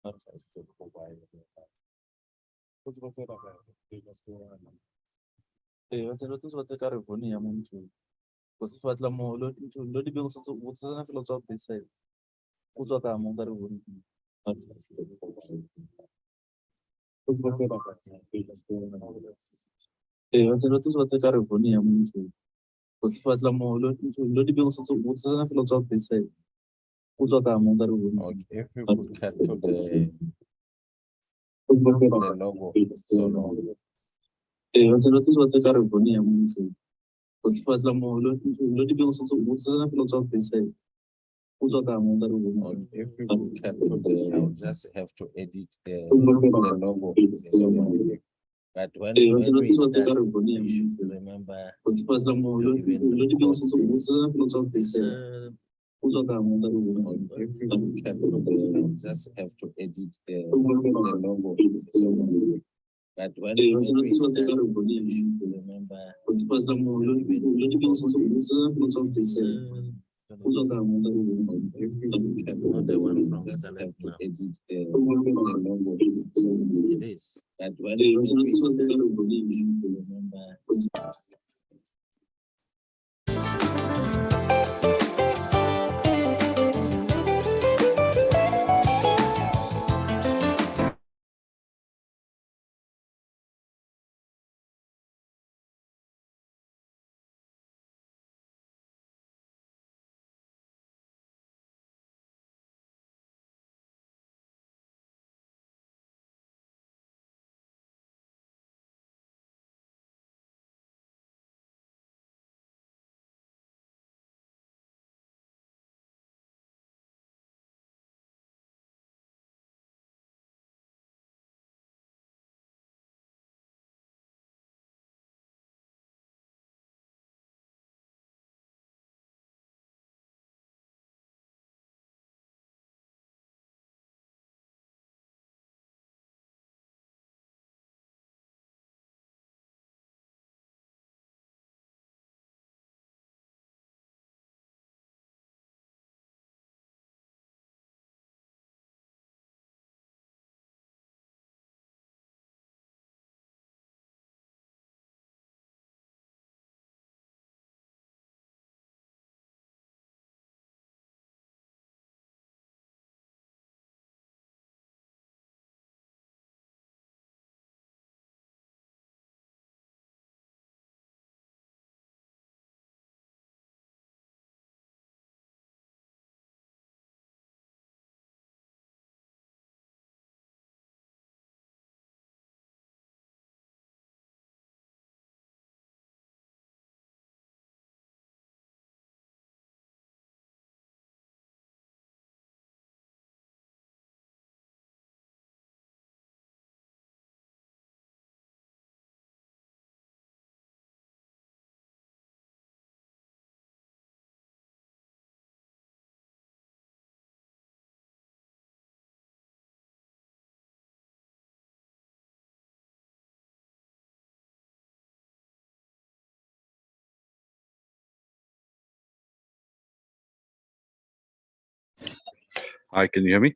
not just to provide. Futhi batshela kahle basibona. Batshela ukuthi ba ka revoni ya motho. Go se fatla mo lo di be go setse o tsena fela tswa bese. O tswa ka mo ka revoni. Not just to provide. Futhi batshela kahle basibona. Batshela ukuthi ba ka revoni ya motho. Go se fatla mo lo di be go setse o tsena fela tswa bese. O tswa ka mo ka revoni. Okay, if you could cut to the logo so long. Batshela ukuthi ba ka revoni ya motho. Go se fatla mo lo di be go setse o tsena fela tswa bese. O tswa ka mo ka revoni. Okay, if you could cut to the, I'll just have to edit the logo so long. But when we start, you should remember go se fatla mo lo di be go setse o tsena fela tswa bese. O tswa ka mo ka revoni. if you could cut to the, I'll just have to edit the logo so long. But when we start, you should remember go se fatla mo lo di be go setse o tsena fela tswa bese. O tswa ka mo ka revoni. if you could cut Not the one from just Scarlet have to now. edit the logo so long. It is. But when we start, remember Hi, can you hear me?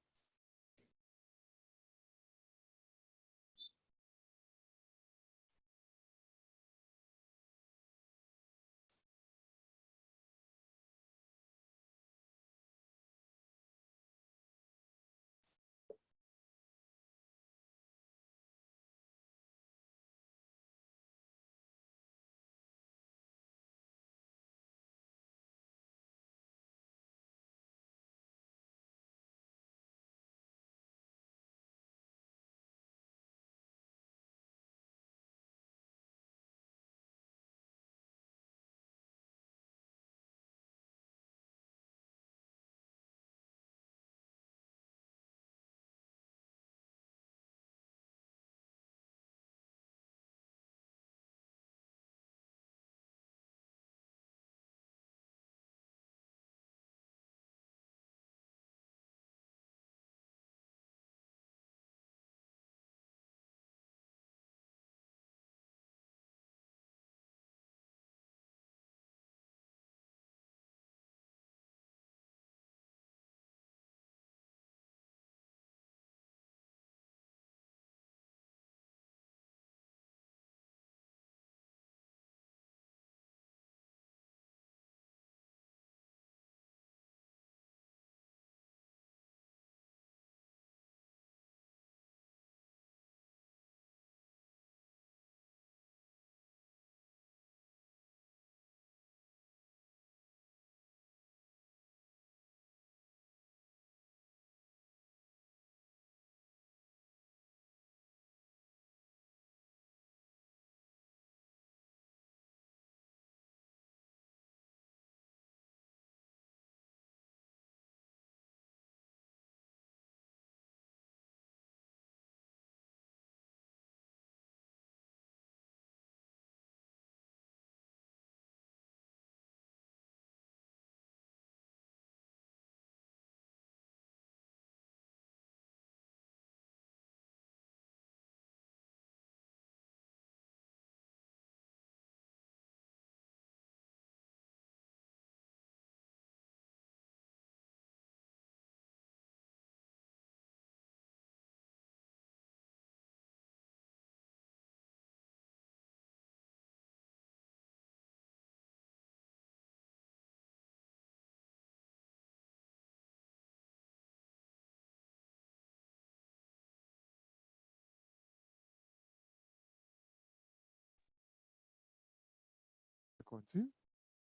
Continue.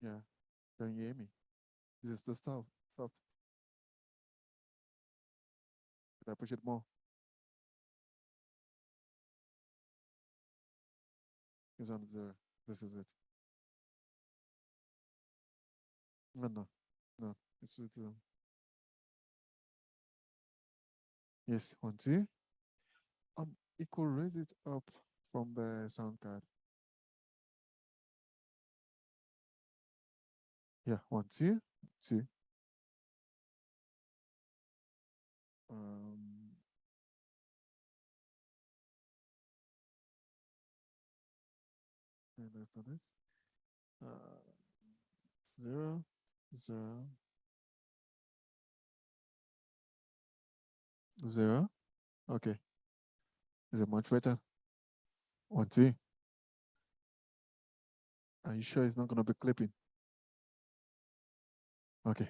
Yeah. Can you hear me? Is it still stopped? Stopped. Should I push it more? It's on 0. This is it. No. It's with yes, 1, 2. It could raise it up from the sound card. Yeah, 1, 2, 2. And let's do this. 0, 0, 0. Okay. Is it much better? 1, 2. Are you sure it's not going to be clipping? Okay.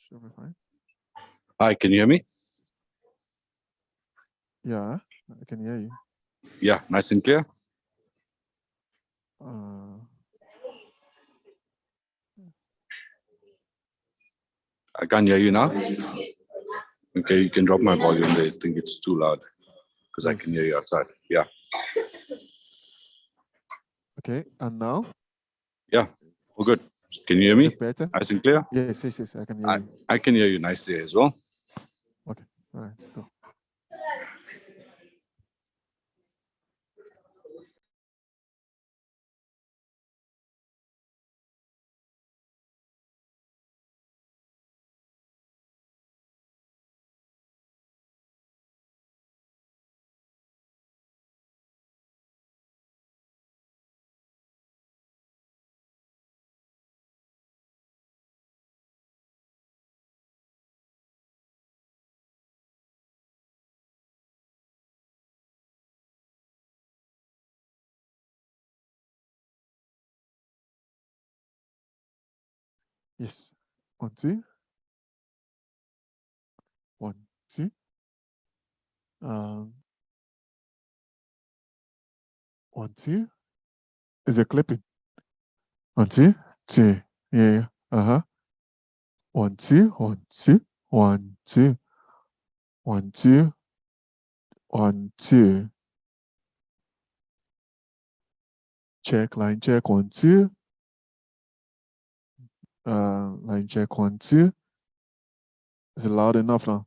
Should be fine. Hi, can you hear me? Yeah, I can hear you. Yeah, nice and clear. I can't hear you now. Okay, you can drop my volume there. I think it's too loud because I can hear you outside. Yeah. Okay, and now? Yeah, all good. Can you hear Is me? it better? Nice and clear? Yes, I can hear you. I can hear you nicely as well. Okay, all right, go. Yes, 1, 2. 1, 2. 1, 2. Is it clipping? 1, 2, 2. Yeah. 1, 2, 1, 2, 1, 2, 1, 2, 1, 2. Check, line check, 1, 2. Line check, 1, 2. Is it loud enough now?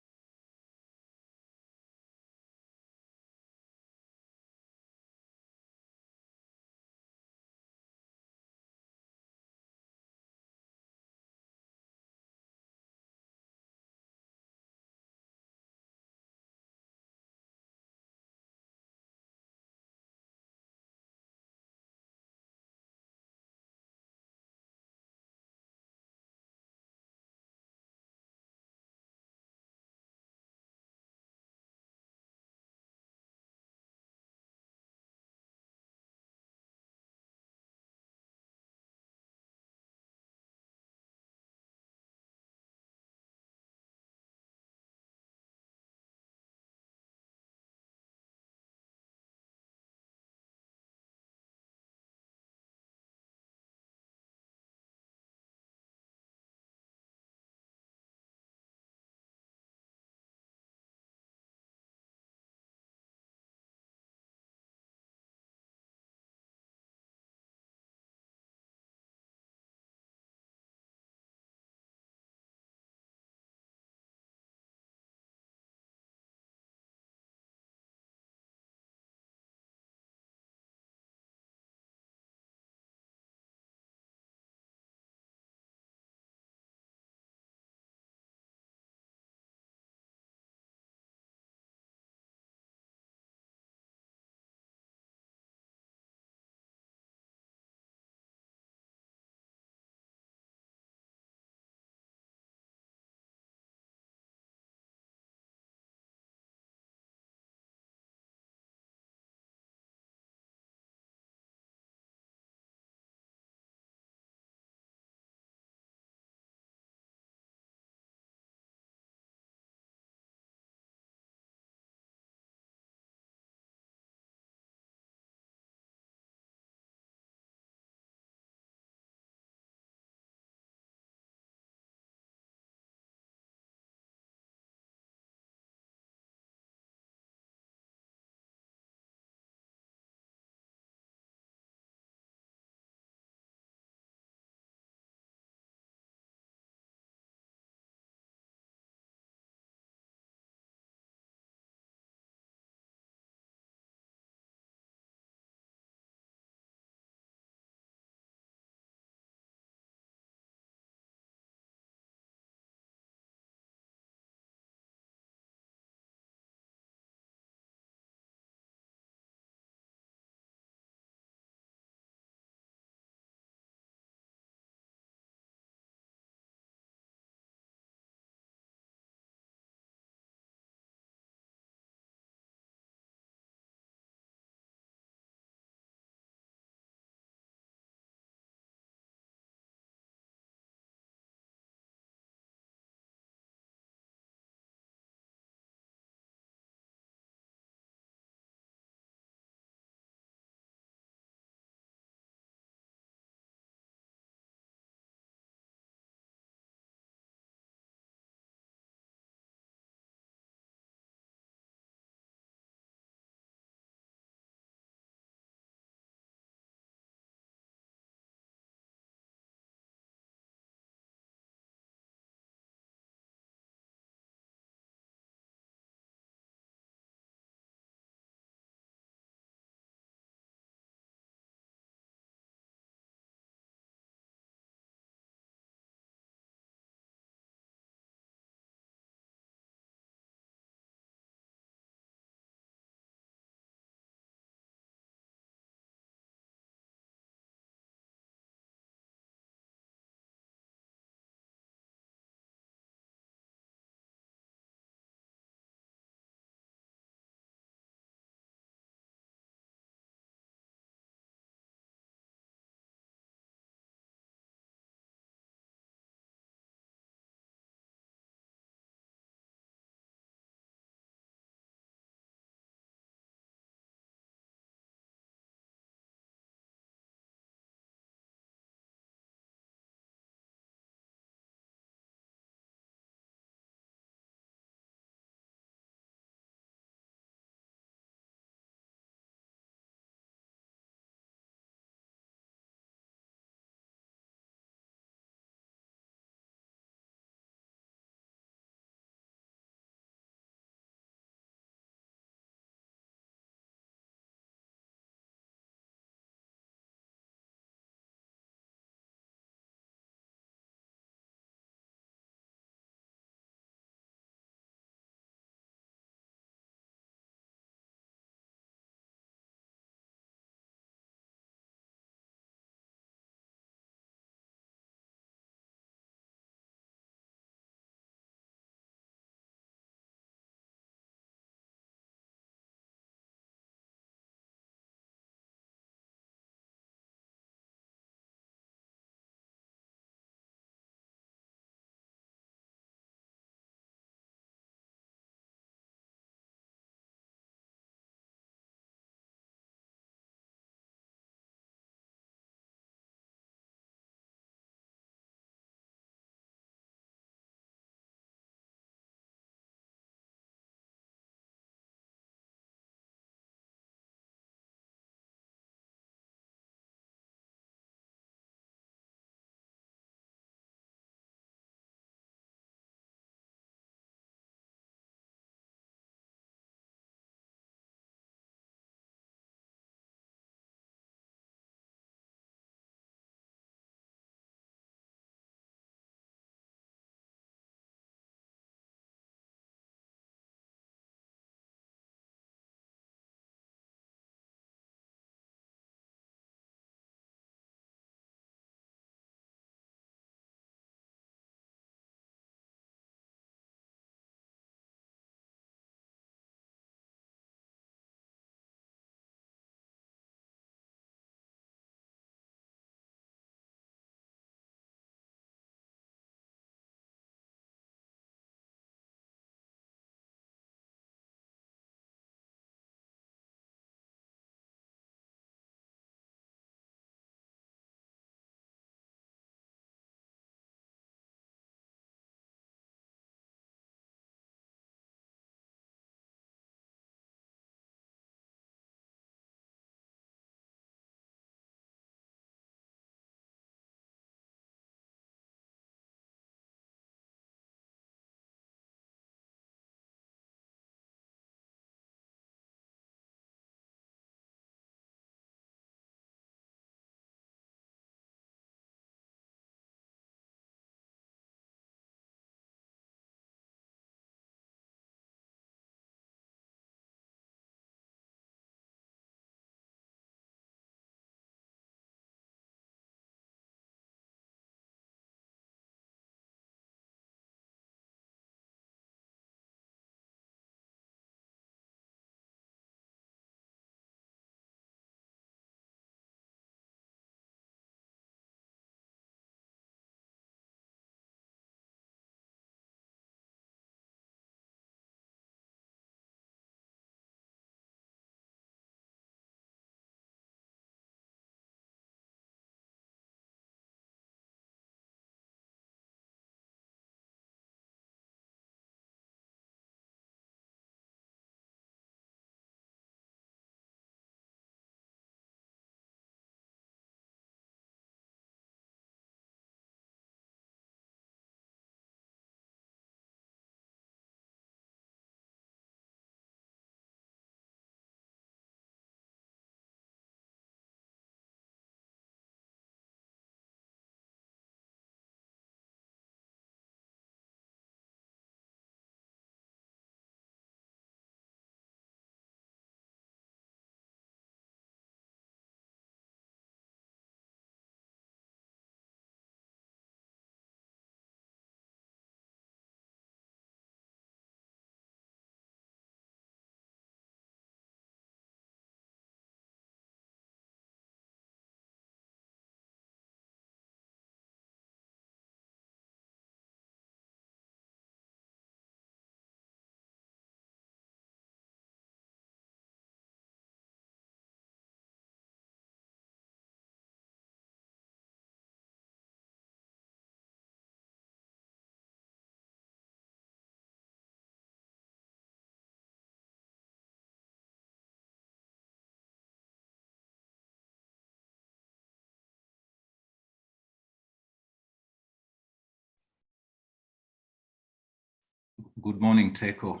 Good morning, Teko.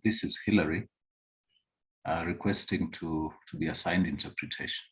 This is Hillary requesting to be assigned interpretation.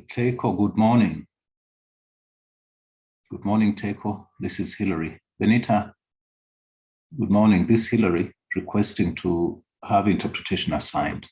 Teiko, good morning. Good morning, Teiko. This is Hillary. Benita, good morning. This is Hillary requesting to have interpretation assigned.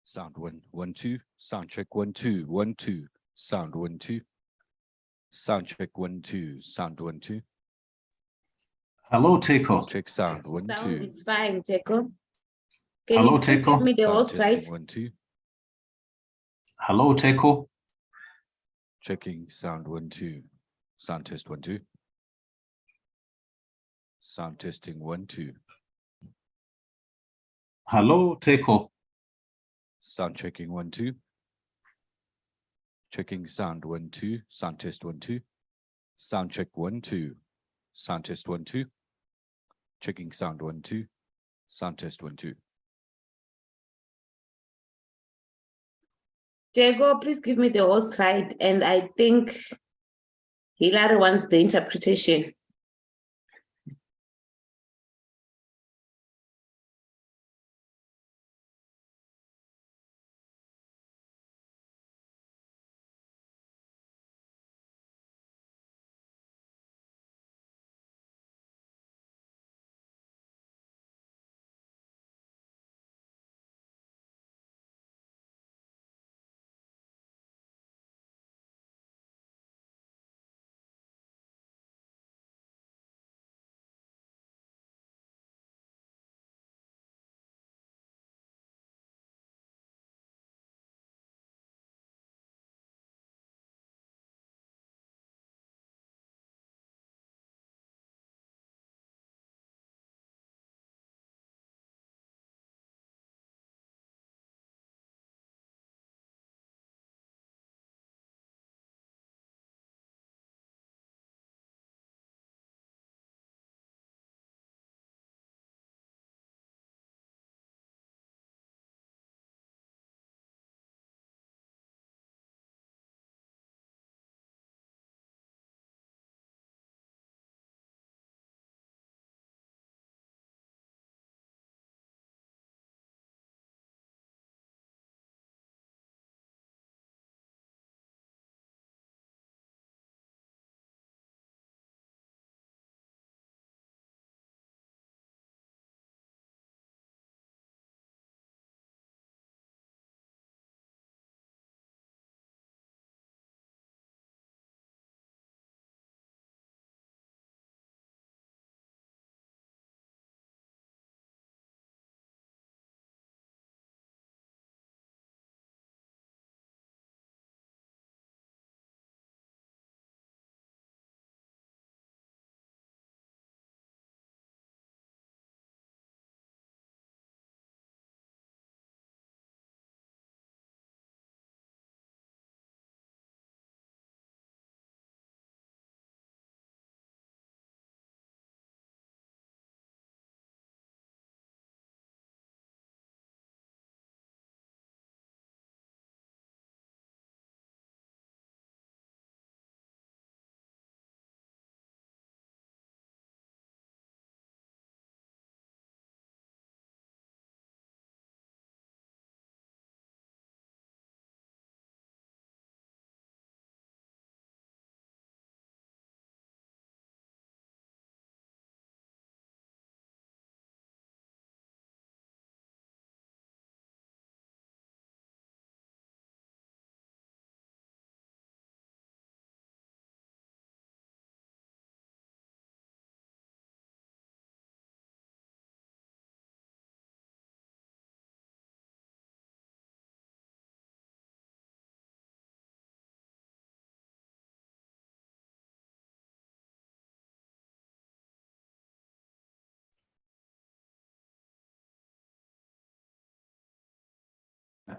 Sound 1 1 2. Sound check 1 2 1 2. Sound 1 2. Sound check 1 2. Sound 1 2. Hello, Teco. Check sound 1 Sound 2. is fine, Teco. Can Hello, you please Teco. give me the Sound host right? testing 1 2. Hello, Teco. Checking sound 1 2. Sound test 1 2. Sound testing 1 2. Hello, Teco. Sound checking 1 2. Checking sound 1 2. Sound test 1 2. Sound check 1 2. Sound test 1 2. Checking sound 1 2. Sound test 1 2. Diego, please give me the host right. And I think Hilary wants the interpretation.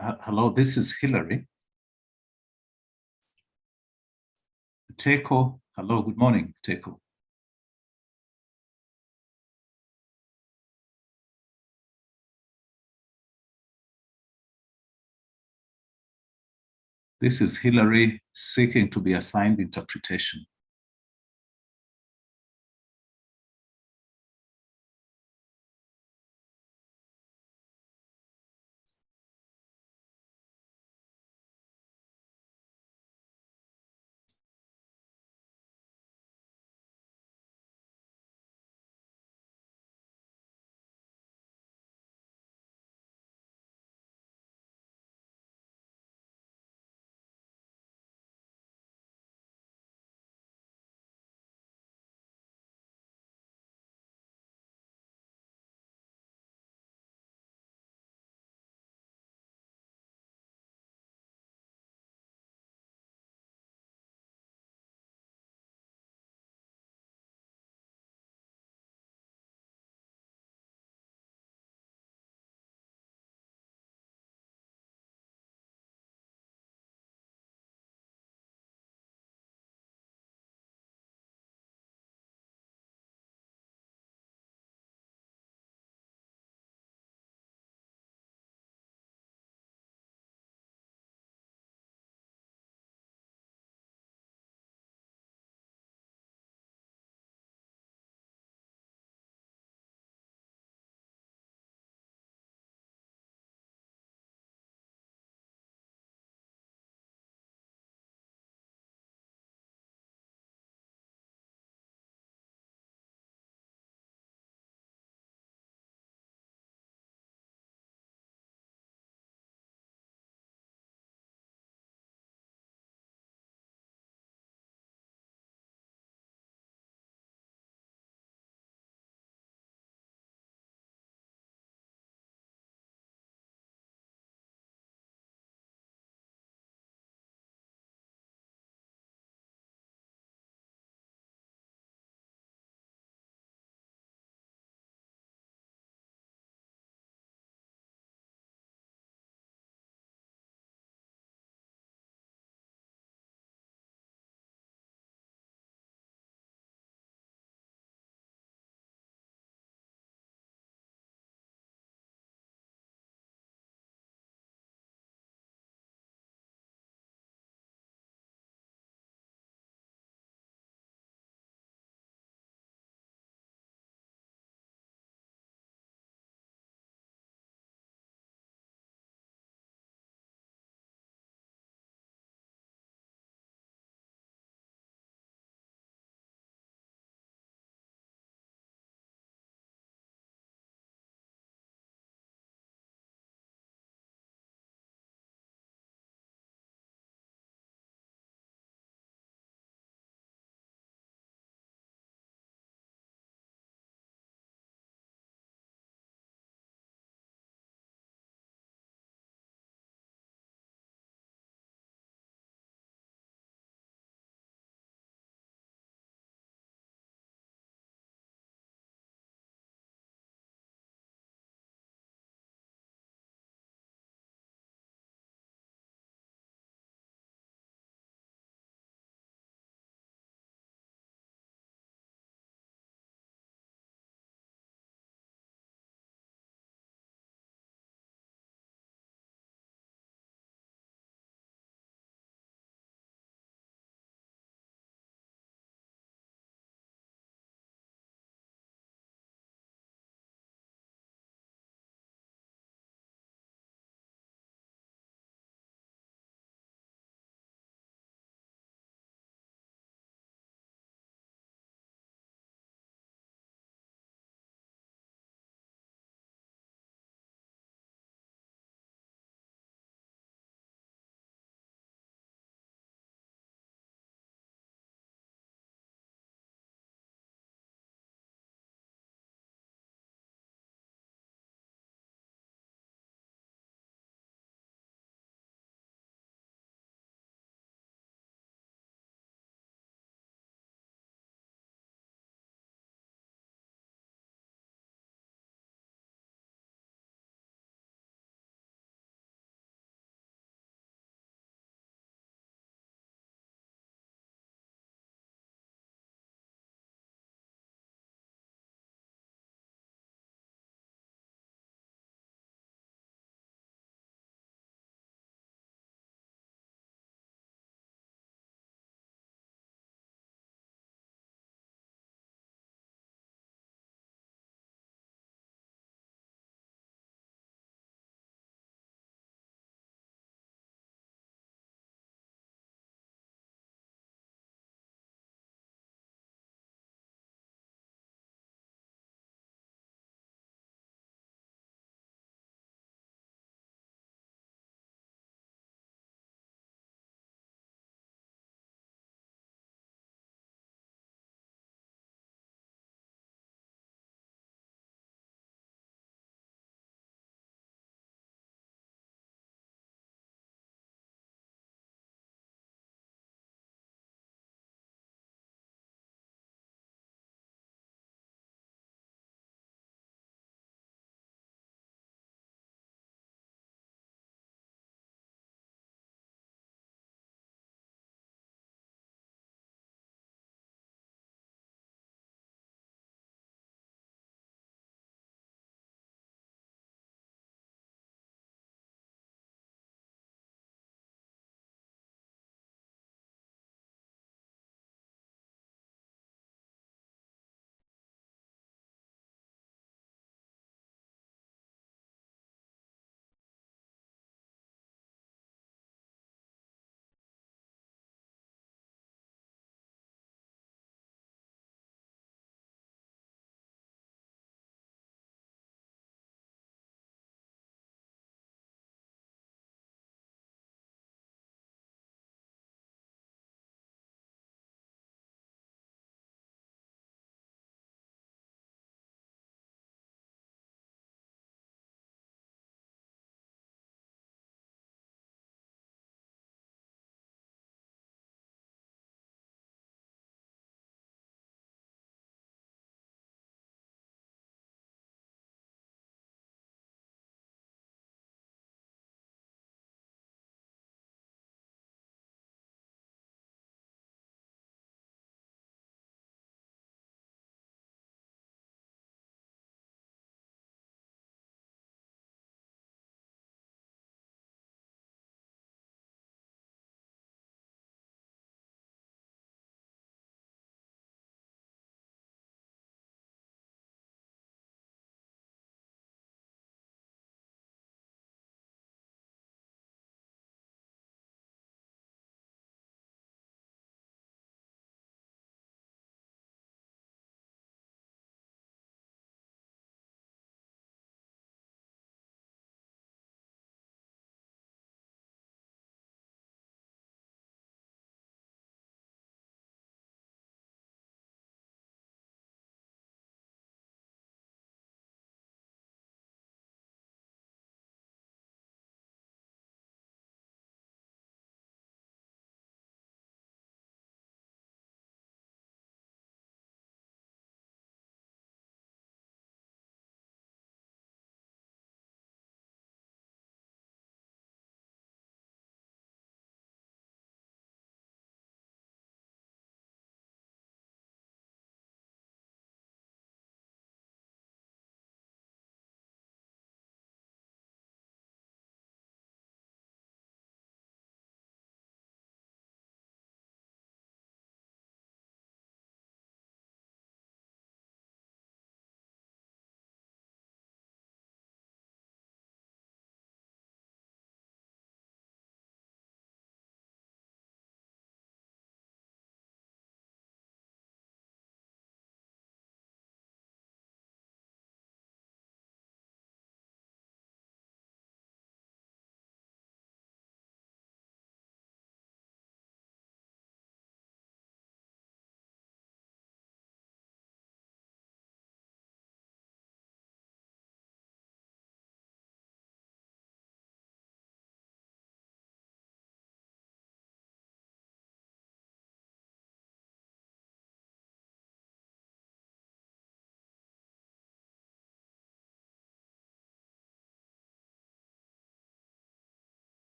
Hello, this is Hilary. Teco. Hello, good morning, Teco. This is Hilary seeking to be assigned interpretation.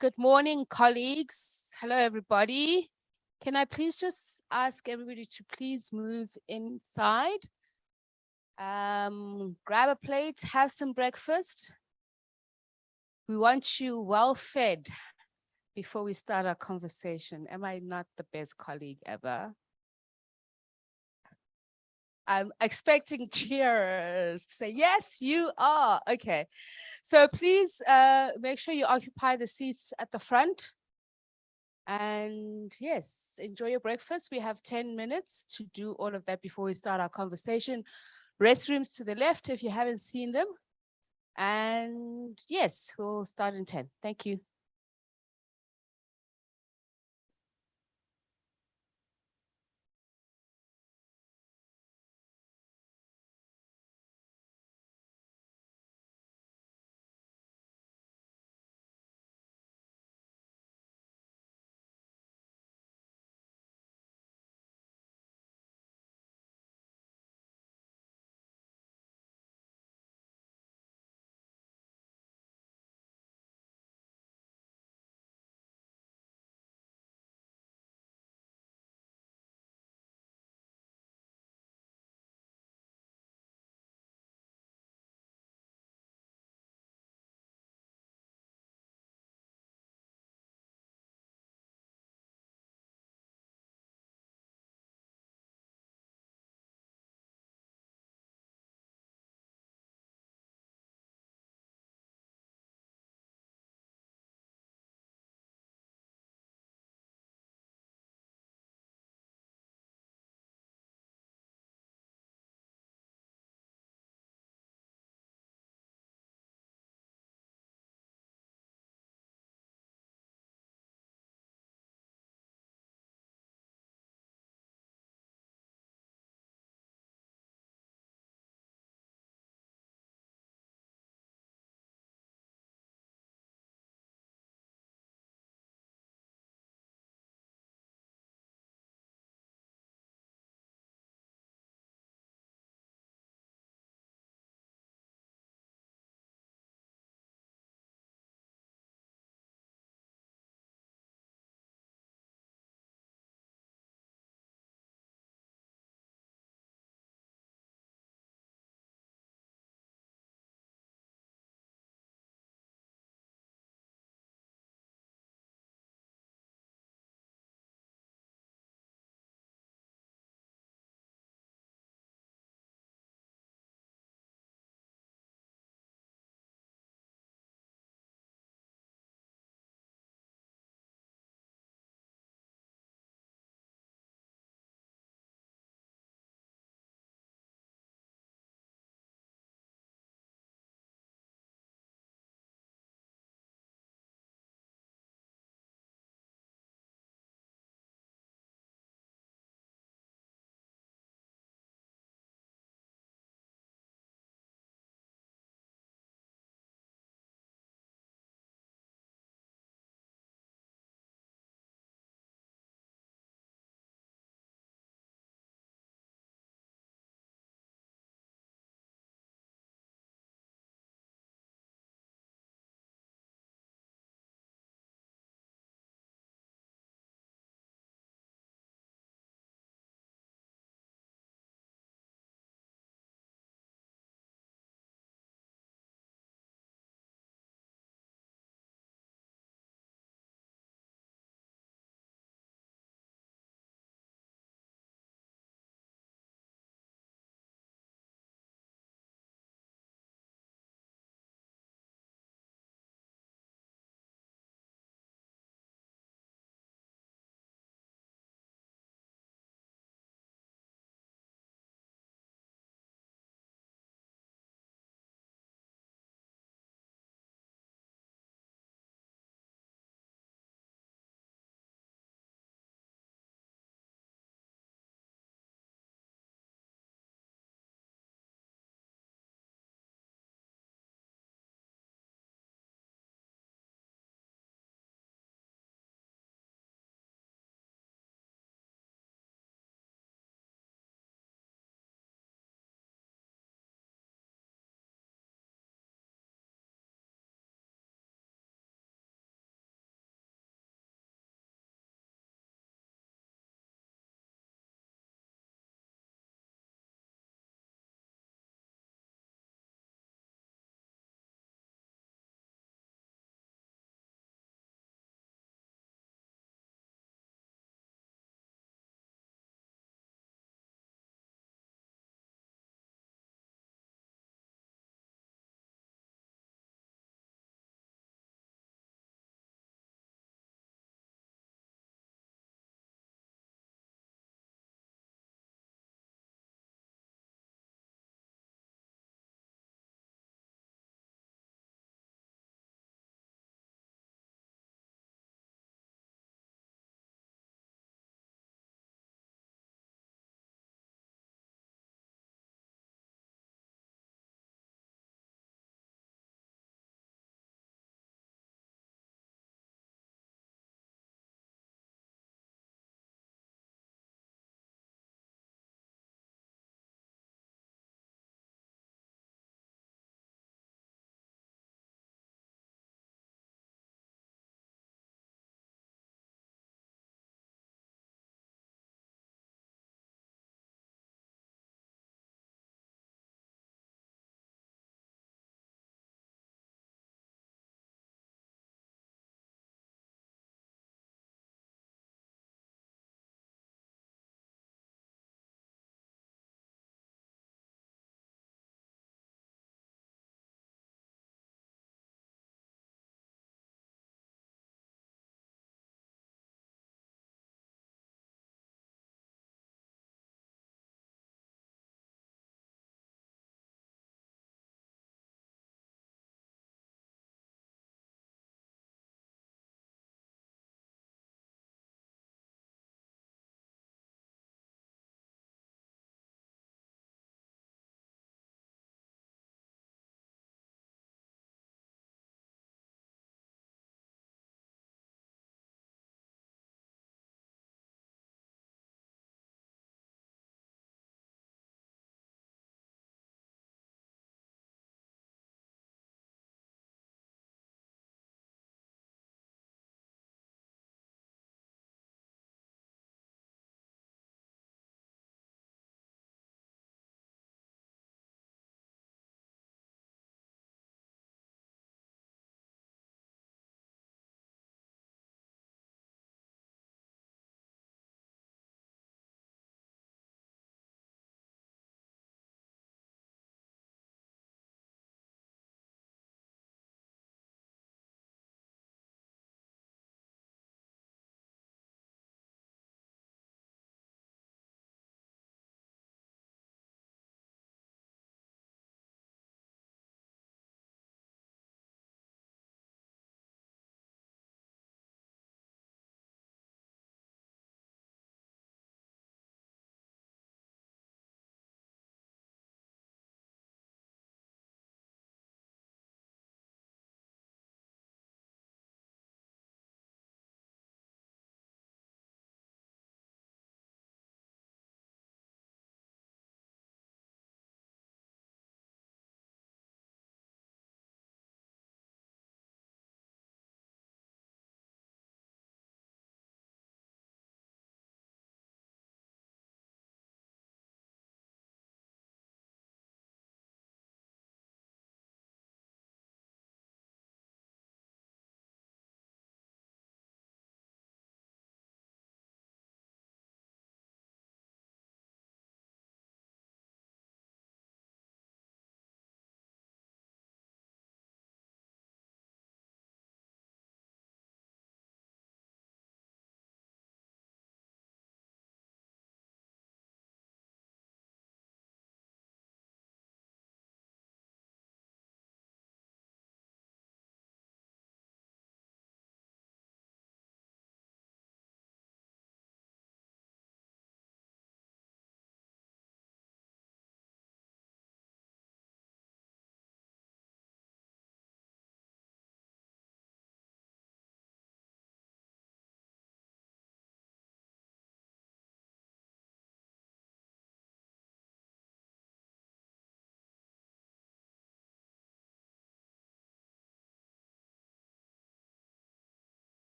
Good morning, colleagues. Hello, everybody. Can I please just ask everybody to please move inside? Grab a plate, have some breakfast. We want you well fed before we start our conversation. Am I not the best colleague ever? I'm expecting cheers to say, yes, you are. Okay. So please make sure you occupy the seats at the front. And yes, enjoy your breakfast. We have 10 minutes to do all of that before we start our conversation. Restrooms to the left if you haven't seen them. And yes, we'll start in 10. Thank you.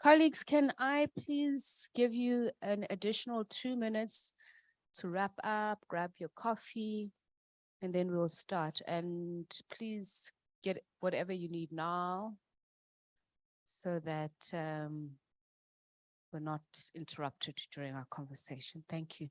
Colleagues, can I please give you an additional 2 minutes to wrap up, grab your coffee, and then we'll start. And please get whatever you need now so that we're not interrupted during our conversation. Thank you.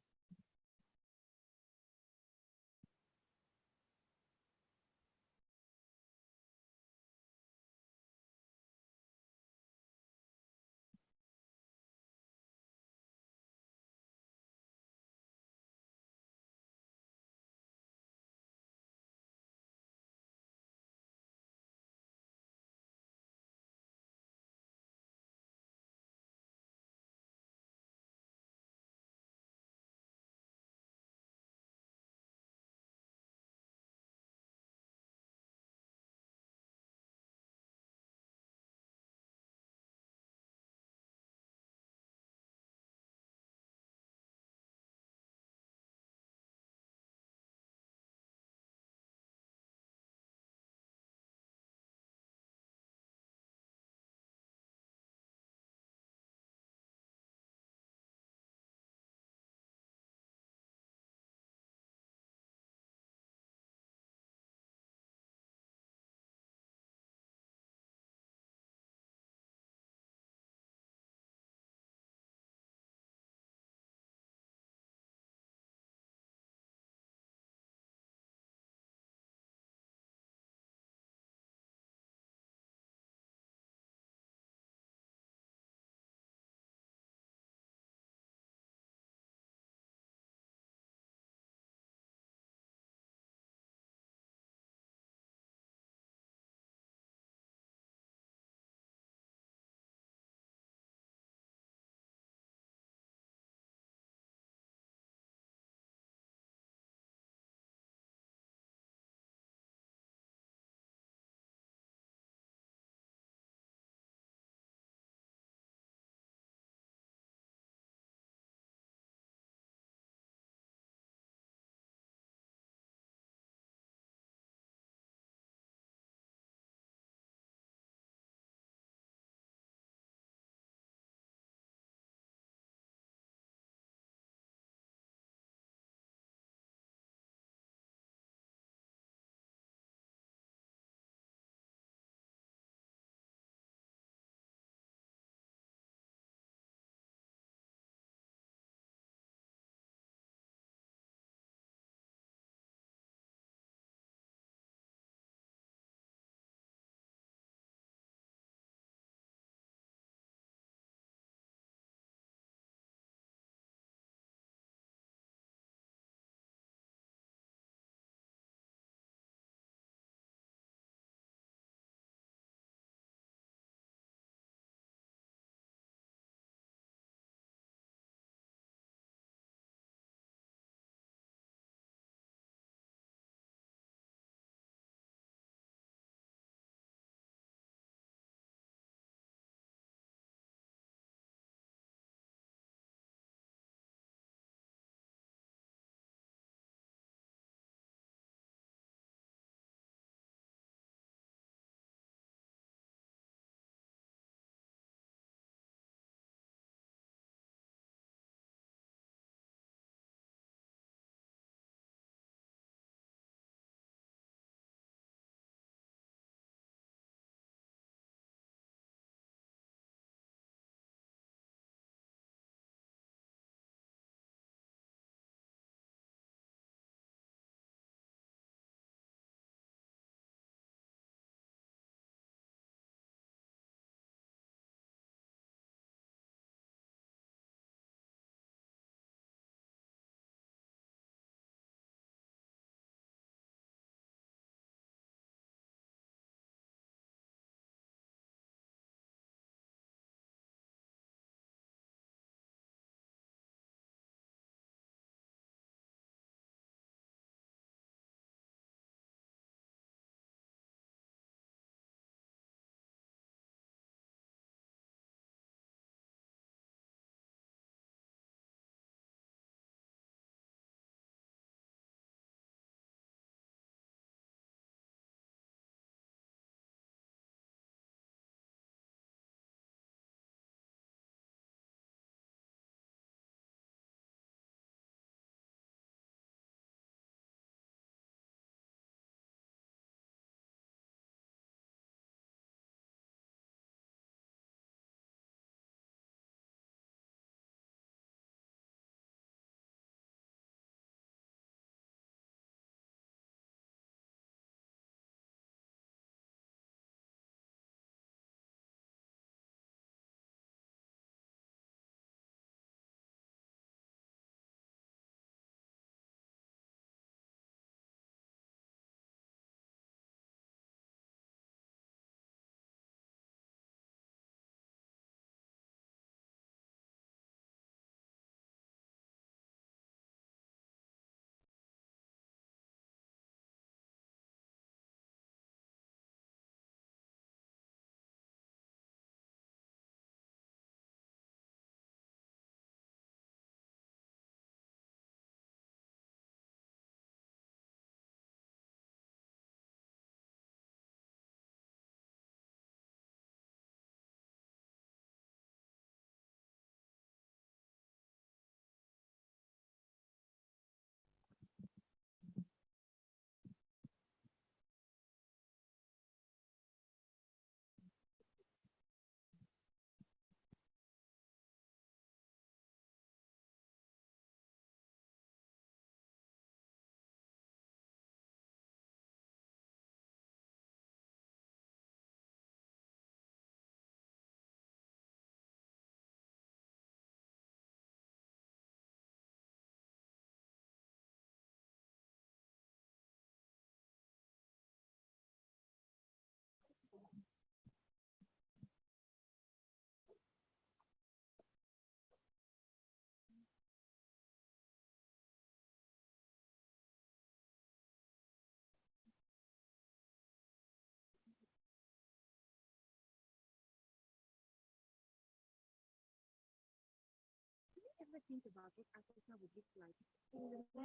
ever think about what Africa would look like in the next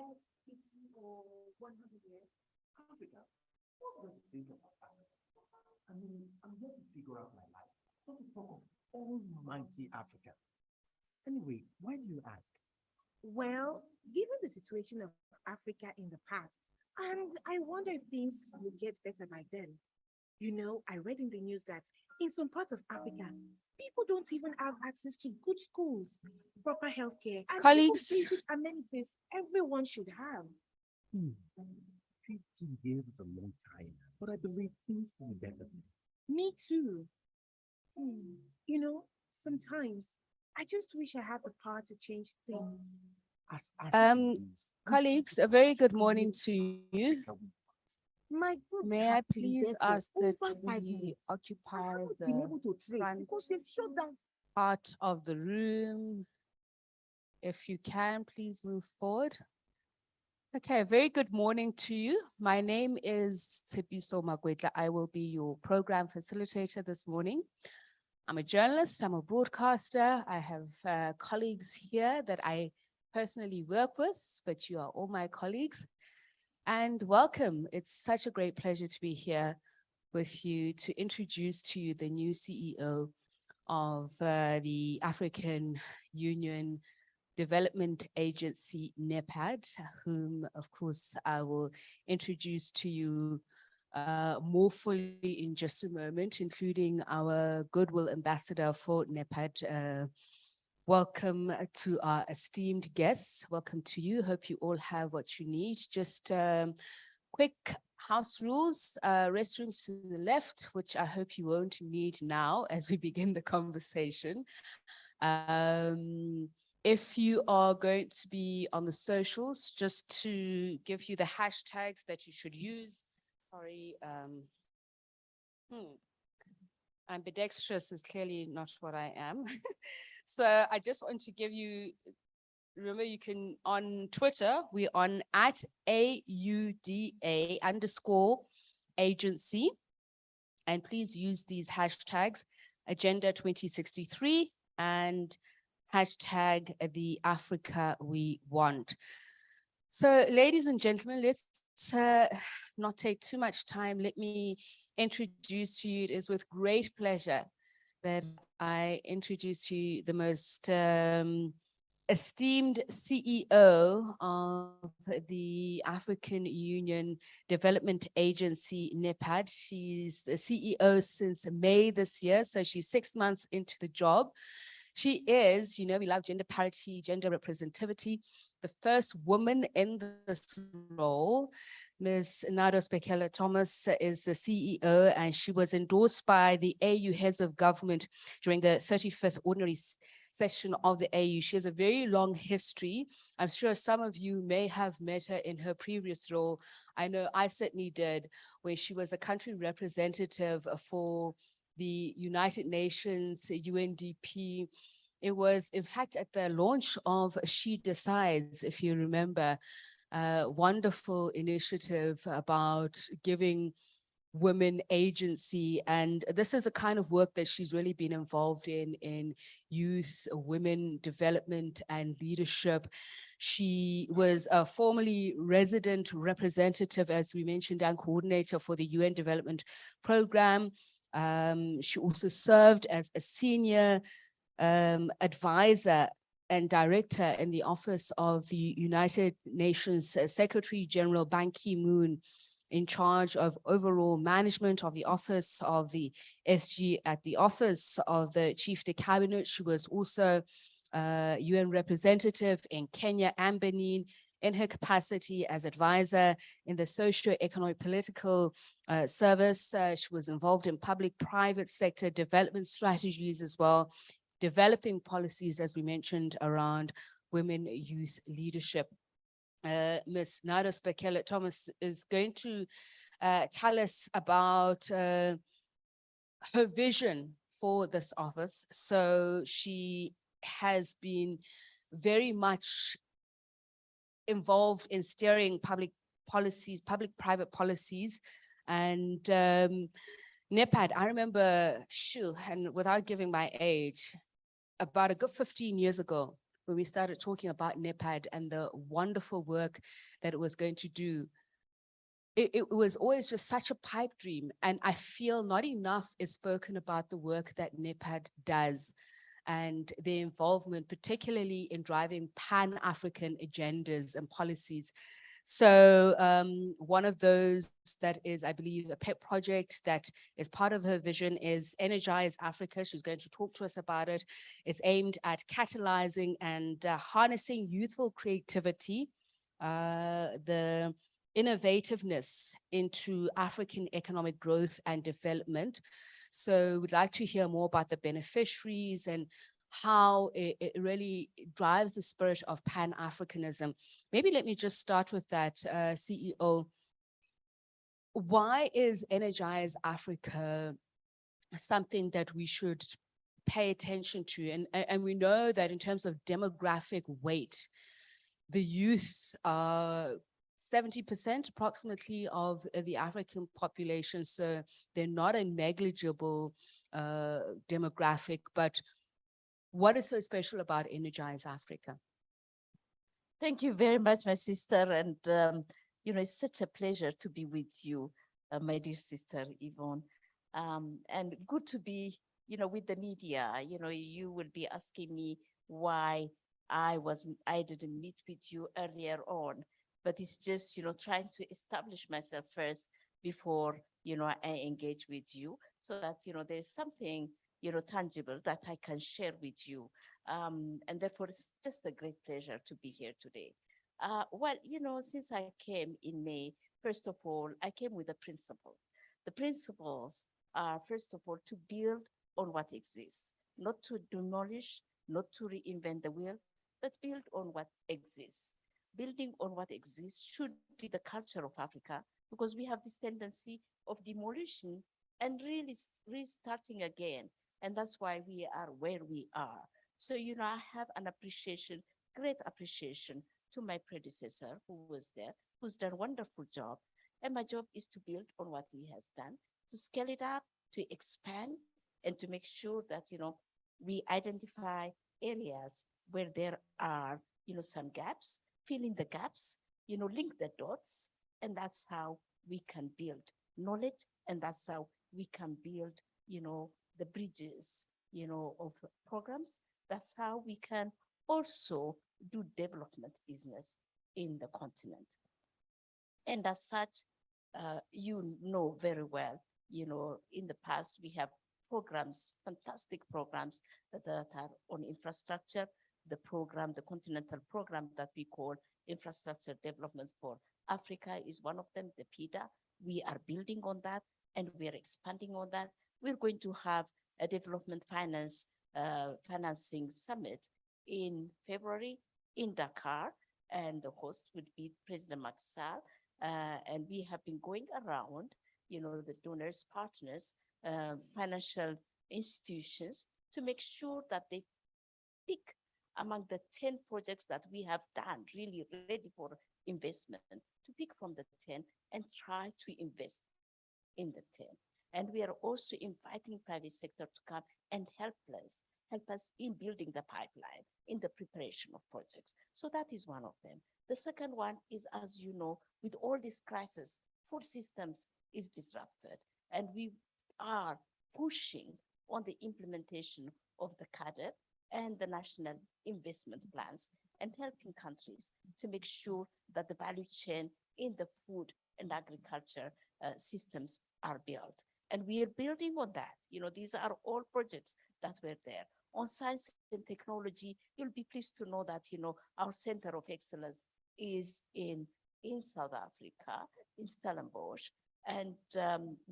50 or 100 years? Africa? What do you think about Africa? I mean, I'm here to figure out my life. What to talk of almighty Africa? Anyway, why do you ask? Well, given the situation of Africa in the past, and I wonder if things will get better by then. You know, I read in the news that in some parts of Africa, people don't even have access to good schools, proper healthcare, and even Colleagues. basic amenities everyone should have. 50 years is a long time, but I believe things will be better. Me too. You know, sometimes I just wish I had the power to change things. As Africans, we Colleagues, a very good morning to you. My goods May I have been please there for ask that over 5 we minutes. occupy I haven't been the able to trade front because they've shut down. part of the room? If you can, please move forward. Okay, very good morning to you. My name is Tsepiso Magwetla. I will be your program facilitator this morning. I'm a journalist, I'm a broadcaster. I have colleagues here that I personally work with, but you are all my colleagues. And welcome. It's such a great pleasure to be here with you to introduce to you the new CEO of the African Union Development Agency, NEPAD, whom, of course, I will introduce to you more fully in just a moment, including our Goodwill Ambassador for NEPAD. Welcome to our esteemed guests. Welcome to you. Hope you all have what you need. Just quick house rules, restrooms to the left, which I hope you won't need now as we begin the conversation. If you are going to be on the socials, just to give you the hashtags that you should use. Sorry, ambidextrous is clearly not what I am. So I just want to give you, remember you can, on Twitter, we're on at AUDA_agency. And please use these hashtags, Agenda 2063 and hashtag the Africa we want. So ladies and gentlemen, let's not take too much time. Let me introduce to you, it is with great pleasure that I introduce to you the most esteemed CEO of the African Union Development Agency, NEPAD. She's the CEO since May this year, so she's 6 months into the job. She is, you know, we love gender parity, gender representativity, the first woman in this role. Ms. Nados Bekele Thomas is the CEO, and she was endorsed by the AU heads of government during the 35th ordinary session of the AU. She has a very long history. I'm sure some of you may have met her in her previous role. I know I certainly did, where she was the country representative for the United Nations, UNDP. It was, in fact, at the launch of She Decides, if you remember, a wonderful initiative about giving women agency. And this is the kind of work that she's really been involved in youth, women development and leadership. She was a formerly resident representative, as we mentioned, and coordinator for the UN Development Program. She also served as a senior advisor and director in the office of the United Nations Secretary General Ban Ki-moon, in charge of overall management of the office of the SG at the office of the Chief de Cabinet. She was also UN representative in Kenya and Benin in her capacity as advisor in the socio-economic political service. She was involved in public-private sector development strategies as well, developing policies, as we mentioned, around women, youth leadership. Ms. Nados Bekele Thomas is going to tell us about her vision for this office. So she has been very much involved in steering public policies, public-private policies, and NEPAD, I remember, and without giving my age, about a good 15 years ago, when we started talking about NEPAD and the wonderful work that it was going to do, it was always just such a pipe dream. And I feel not enough is spoken about the work that NEPAD does and their involvement, particularly in driving Pan-African agendas and policies. So one of those that is, I believe, a pet project that is part of her vision is Energize Africa. She's going to talk to us about it. It's aimed at catalyzing and harnessing youthful creativity, the innovativeness into African economic growth and development. So we'd like to hear more about the beneficiaries and how it really drives the spirit of Pan-Africanism. Maybe let me just start with that, CEO. Why is Energize Africa something that we should pay attention to? And we know that in terms of demographic weight, the youth are 70% approximately of the African population. So they're not a negligible demographic, but what is so special about Energize Africa? Thank you very much, my sister. And, it's such a pleasure to be with you, my dear sister, Yvonne. And good to be, with the media. You will be asking me why I didn't meet with you earlier on, but it's just, trying to establish myself first before, I engage with you so that, there's something, tangible that I can share with you. And therefore, it's just a great pleasure to be here today. Well, since I came in May, first of all, I came with a principle. The principles are, first of all, to build on what exists, not to demolish, not to reinvent the wheel, but build on what exists. Building on what exists should be the culture of Africa, because we have this tendency of demolition and really restarting again. And that's why we are where we are. So, I have an appreciation, great appreciation to my predecessor who was there, who's done a wonderful job. And my job is to build on what he has done, to scale it up, to expand, and to make sure that, we identify areas where there are, some gaps, fill in the gaps, link the dots. And that's how we can build knowledge. And that's how we can build, the bridges, of programs. That's how we can also do development business in the continent. And as such, you know very well, in the past, we have programs, fantastic programs that are on infrastructure. The continental program that we call Infrastructure Development for Africa is one of them, the PIDA. We are building on that and we are expanding on that. We're going to have a development financing summit in February in Dakar, and the host would be President Macky Sall. And we have been going around, the donors, partners, financial institutions to make sure that they pick among the 10 projects that we have done, really ready for investment, to pick from the 10 and try to invest in the 10. And we are also inviting private sector to come and help us in building the pipeline, in the preparation of projects. So that is one of them. The second one is, as you know, with all this crisis, food systems is disrupted, and we are pushing on the implementation of the CADR and the national investment plans and helping countries to make sure that the value chain in the food and agriculture systems are built. And we are building on that. These are all projects that were there. On science and technology, you'll be pleased to know that, our Center of Excellence is in South Africa, in Stellenbosch. And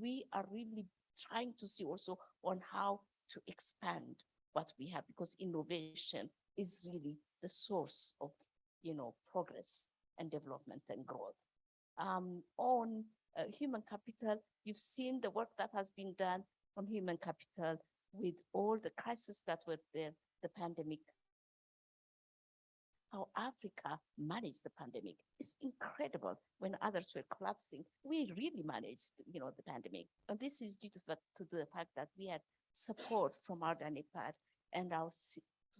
we are really trying to see also on how to expand what we have, because innovation is really the source of, progress and development and growth. On human capital, you've seen the work that has been done on human capital with all the crises that were there, the pandemic. How Africa managed the pandemic is incredible. When others were collapsing, we really managed, the pandemic. And this is due to the fact that we had support from AUDA-NEPAD and our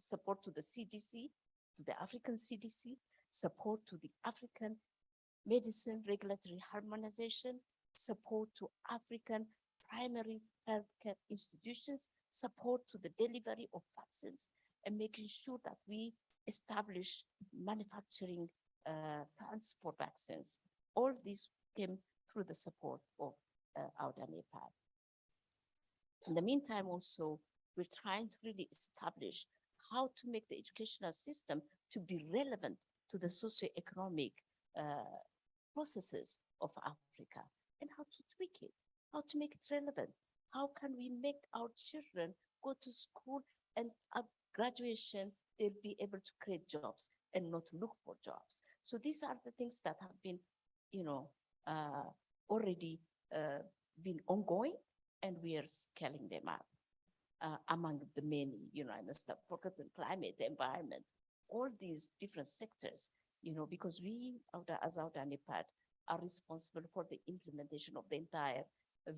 support to the CDC to the African CDC, support to the African medicine regulatory harmonization, support to African primary healthcare institutions, support to the delivery of vaccines, and making sure that we establish manufacturing plants for vaccines. All this came through the support of AUDA-NEPAD. In the meantime, also, we're trying to really establish how to make the educational system to be relevant to the socioeconomic processes of Africa, and how to tweak it, how to make it relevant. How can we make our children go to school and at graduation, they'll be able to create jobs and not look for jobs. So these are the things that have been, already been ongoing, and we are scaling them up among the many, I must have forgotten climate, environment, all these different sectors, because we, as AUDA-NEPAD, are responsible for the implementation of the entire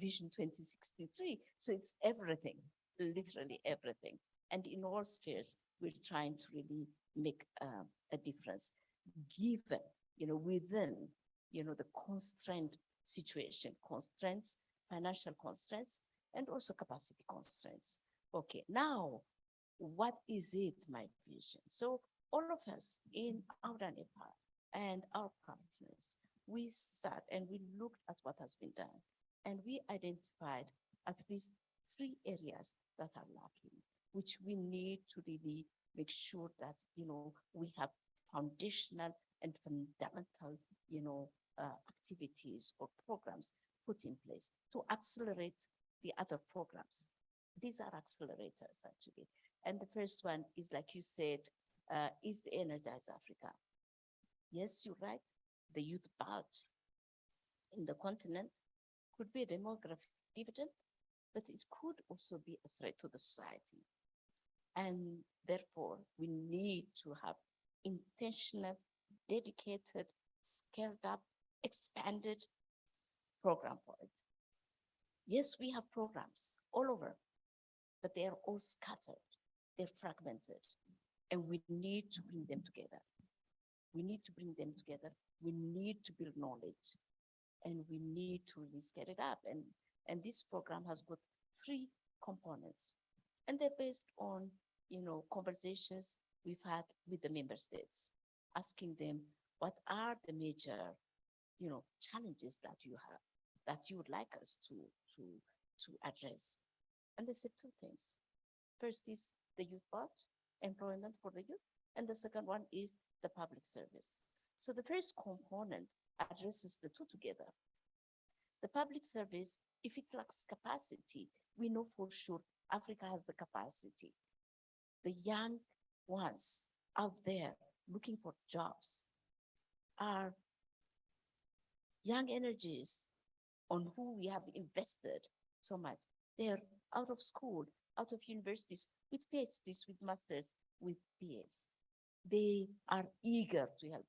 Vision 2063. So it's everything, literally everything. And in all spheres, we're trying to really make a difference, given, within, the constraint situation, constraints, financial constraints, and also capacity constraints. Okay, now, what is it, my vision? So all of us in AUDA-NEPAD and our partners, we sat and we looked at what has been done, and we identified at least 3 areas that are lacking, which we need to really make sure that, we have foundational and fundamental, activities or programs put in place to accelerate the other programs. These are accelerators, actually. And the first one is, like you said, is the Energize Africa. Yes, you're right. The youth bulge in the continent could be a demographic dividend, but it could also be a threat to the society. And therefore, we need to have intentional, dedicated, scaled up, expanded program for it. Yes, we have programs all over, but they are all scattered, they're fragmented, and we need to bring them together. We need to bring them together. We need to build knowledge, and we need to really scale it up. And this program has got 3 components, and they're based on, conversations we've had with the member states, asking them what are the major, challenges that you have, that you would like us to address. And they said 2 things. First is the youth bulge, employment for the youth, and the second one is the public service. So the first component addresses the 2 together. The public service, if it lacks capacity, we know for sure Africa has the capacity. The young ones out there looking for jobs are young energies on who we have invested so much. They're out of school, out of universities, with PhDs, with masters, with PhDs. They are eager to help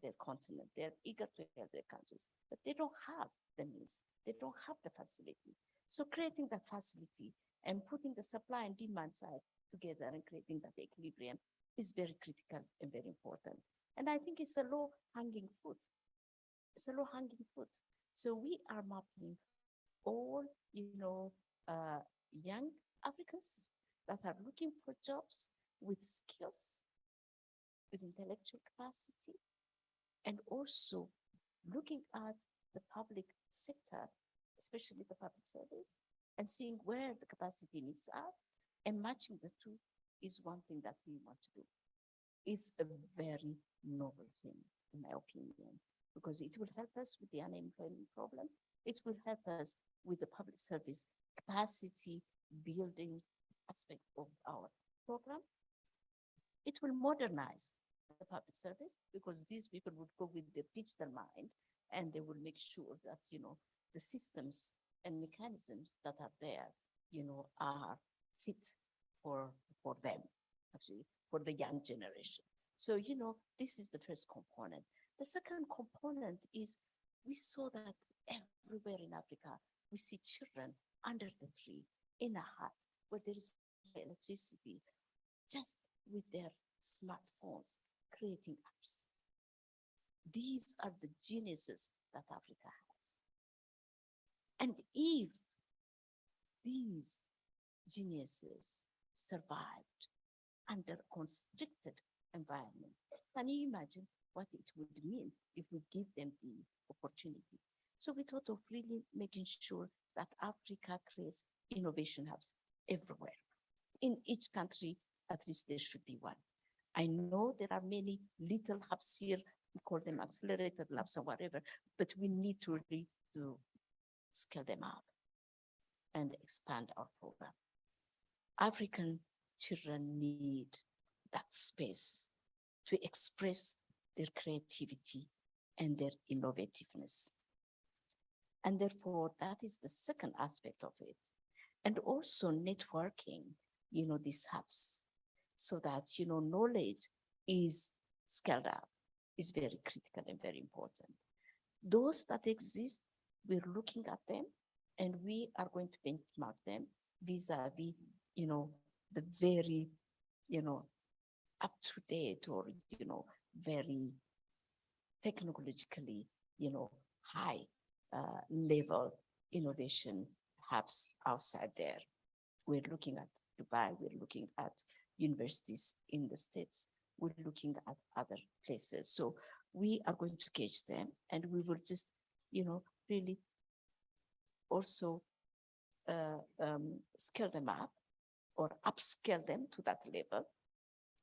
their continent. They're eager to help their countries, but they don't have the means. They don't have the facility. So creating that facility and putting the supply and demand side together and creating that equilibrium is very critical and very important. And I think it's a low-hanging fruit. It's a low-hanging fruit. So we are mapping all, young Africans that are looking for jobs with skills, with intellectual capacity, and also looking at the public sector, especially the public service, and seeing where the capacity needs are, and matching the 2 is one thing that we want to do. It's a very novel thing, in my opinion, because it will help us with the unemployment problem. It will help us with the public service capacity building aspect of our program. It will modernize the public service, because these people would go with the digital mind, and they will make sure that, the systems and mechanisms that are there, are fit for them, actually, for the young generation. So, this is the first component. The second component is we saw that everywhere in Africa, we see children under the tree in a hut where there is electricity, just with their smartphones, creating apps. These are the geniuses that Africa has. And if these geniuses survived under constricted environment, can you imagine what it would mean if we give them the opportunity? So we thought of really making sure that Africa creates innovation hubs everywhere. In each country, at least there should be one. I know there are many little hubs here, we call them accelerated labs or whatever, but we need to really to scale them up and expand our program. African children need that space to express their creativity and their innovativeness. And therefore, that is the second aspect of it. And also networking, these hubs, so that, knowledge is scaled up, is very critical and very important. Those that exist, we're looking at them and we are going to benchmark them vis-a-vis, the very, up-to-date or, very technologically, high level innovation hubs outside there. We're looking at Dubai, we're looking at universities in the States, we're looking at other places. So we are going to gauge them and we will just, really also scale them up or upscale them to that level,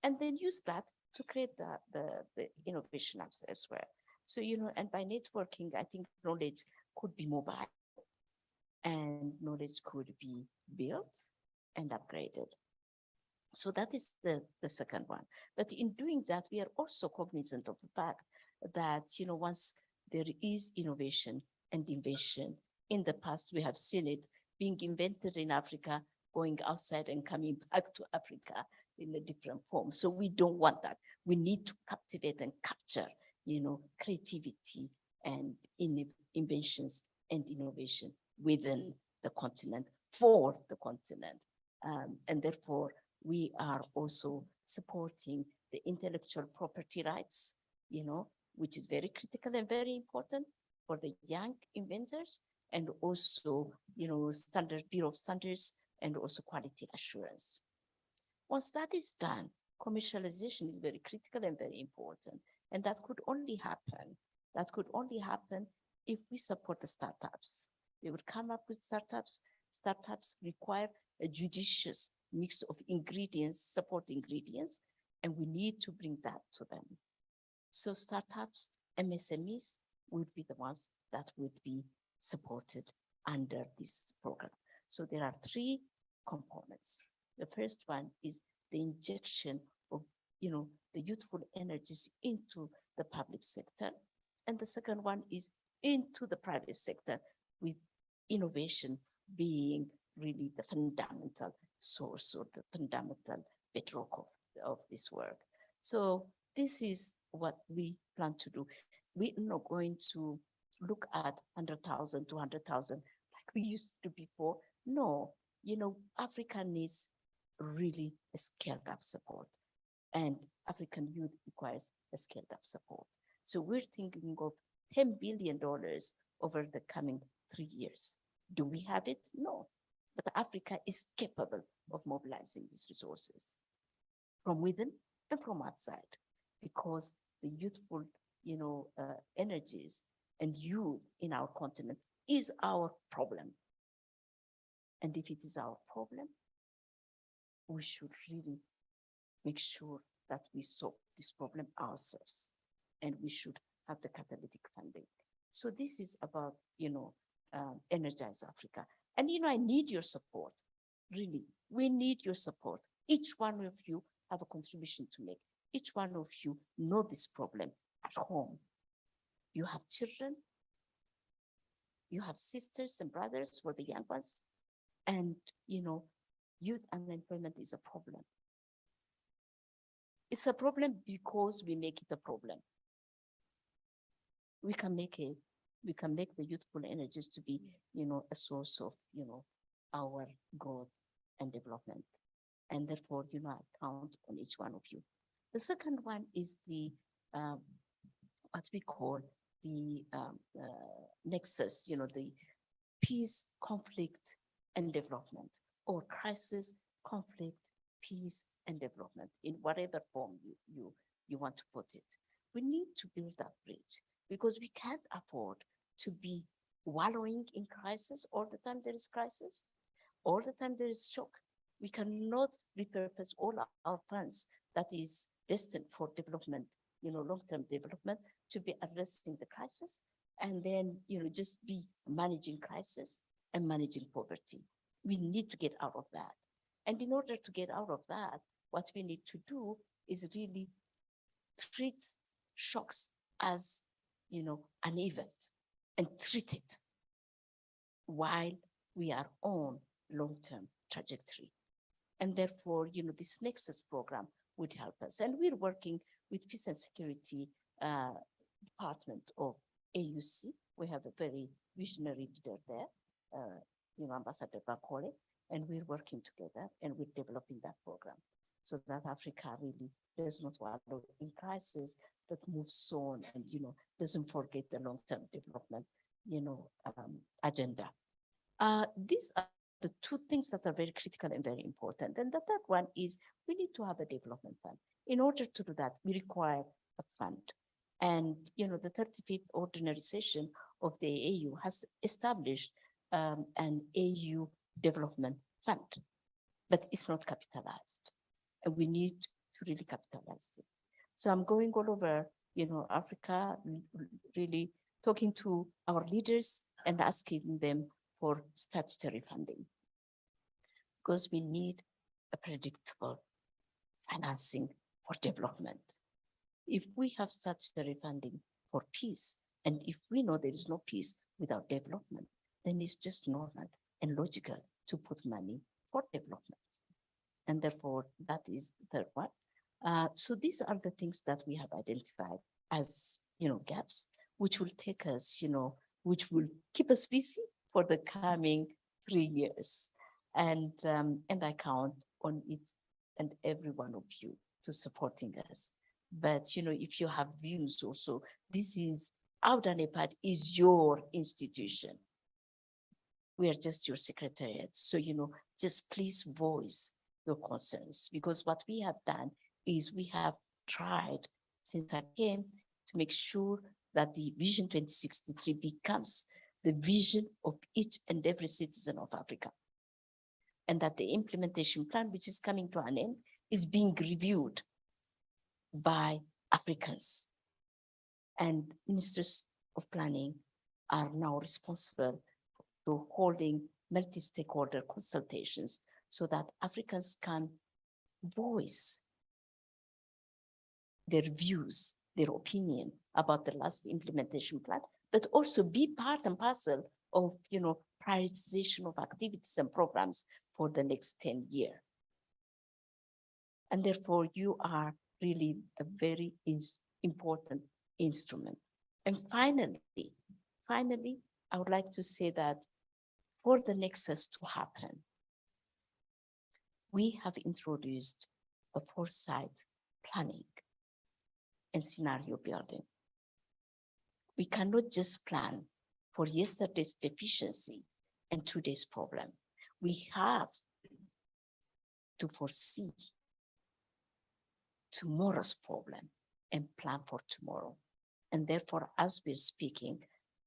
and then use that to create the innovation hubs as well. So, and by networking, I think knowledge could be mobile and knowledge could be built and upgraded. So that is the second one. But in doing that, we are also cognizant of the fact that, once there is innovation and invention, in the past, we have seen it being invented in Africa, going outside and coming back to Africa in a different form. So we don't want that. We need to captivate and capture, creativity and inventions and innovation within the continent, for the continent. And therefore, we are also supporting the intellectual property rights, which is very critical and very important for the young inventors, and also, Bureau of Standards, and also quality assurance. Once that is done, commercialization is very critical and very important. And that could only happen. That could only happen if we support the startups. They would come up with startups. Startups require a judicious mix of ingredients, support ingredients, and we need to bring that to them. So startups, MSMEs would be the ones that would be supported under this program. So there are three components. The first one is the injection of, the youthful energies into the public sector. And the second one is into the private sector, with innovation being really the fundamental source or the fundamental bedrock of this work. So this is what we plan to do. We're not going to look at 100,000, 200,000 like we used to before. No, Africa needs really a scaled up support, and African youth requires a scaled up support. So we're thinking of $10 billion over the coming 3 years. Do we have it? No, but Africa is capable of mobilizing these resources from within and from outside, because the youthful, energies and youth in our continent is our problem. And if it is our problem, we should really make sure that we solve this problem ourselves, and we should have the catalytic funding. So this is about, Energize Africa. And, I need your support, really. We need your support. Each one of you have a contribution to make. Each one of you know this problem at home. You have children, you have sisters and brothers for the young ones, and, youth unemployment is a problem. It's a problem because we make it a problem. We can make the youthful energies to be, a source of, our growth and development. And therefore, I count on each one of you. The second one is the what we call the nexus, the peace, conflict, and development, or crisis, conflict, peace, and development, in whatever form you want to put it. We need to build that bridge because we can't afford to be wallowing in crisis all the time there is crisis, all the time there is shock. We cannot repurpose all our funds that is destined for development, long-term development, to be addressing the crisis, and then, just be managing crisis and managing poverty. We need to get out of that. And in order to get out of that, what we need to do is really treat shocks as, an event, and treat it while we are on long-term trajectory. And therefore, this Nexus program would help us. And we're working with Peace and Security Department of AUC. We have a very visionary leader there, Ambassador Bakole, and we're working together and we're developing that program so that Africa really does not wallow in crisis, but moves on and, doesn't forget the long-term development, agenda. These are the two things that are very critical and very important. And the third one is we need to have a development fund. In order to do that, we require a fund. And, the 35th ordinary session of the AU has established an AU development fund, but it's not capitalized. And we need to really capitalize it. So I'm going all over, Africa, really talking to our leaders and asking them for statutory funding, because we need a predictable financing for development. If we have statutory funding for peace, and if we know there is no peace without development, then it's just normal and logical to put money for development. And therefore, that is the third one. So these are the things that we have identified as, gaps, which will take us, which will keep us busy for the coming 3 years. And I count on each and every one of you to supporting us. But, if you have views also, this is, AUDA-NEPAD is your institution. We are just your secretariat. So, just please voice your concerns, because what we have done is we have tried since I came to make sure that the Vision 2063 becomes the vision of each and every citizen of Africa. And that the implementation plan, which is coming to an end, is being reviewed by Africans. And ministers of planning are now responsible for holding multi-stakeholder consultations so that Africans can voice their views, their opinion about the last implementation plan, but also be part and parcel of, prioritization of activities and programs for the next 10 years. And therefore, you are really a very important instrument. And finally, I would like to say that for the Nexus to happen, we have introduced a foresight planning and scenario building. We cannot just plan for yesterday's deficiency and today's problem. We have to foresee tomorrow's problem and plan for tomorrow. And therefore, as we're speaking,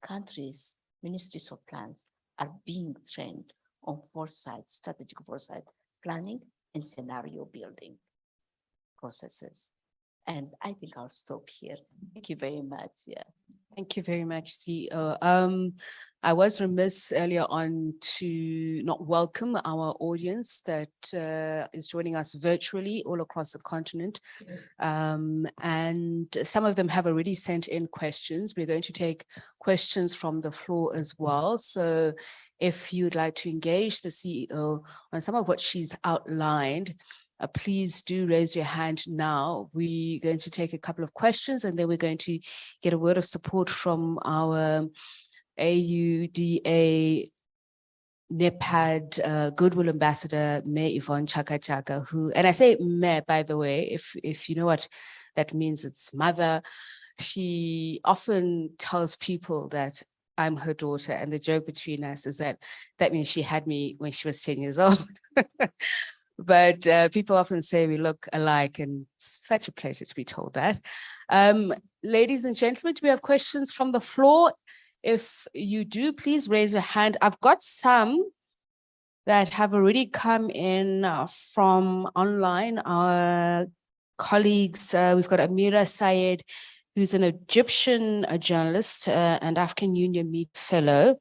countries, ministries of plans are being trained on foresight, strategic foresight planning and scenario building processes. And I think I'll stop here. Thank you very much. Yeah. Thank you very much, CEO. I was remiss earlier on to not welcome our audience that is joining us virtually all across the continent. And some of them have already sent in questions. We're going to take questions from the floor as well. So if you'd like to engage the CEO on some of what she's outlined, please do raise your hand now. We're going to take a couple of questions and then we're going to get a word of support from our AUDA NEPAD Goodwill Ambassador, Mayor Yvonne Chaka Chaka, who, and I say Mayor, by the way, if you know what that means, it's mother. She often tells people that I'm her daughter, and the joke between us is that means she had me when she was 10 years old. But people often say we look alike, and it's such a pleasure to be told that. Ladies and gentlemen, do we have questions from the floor? If you do, please raise your hand. I've got some that have already come in from online. Our colleagues, we've got Amira Syed, who's an Egyptian journalist and African Union Meet Fellow.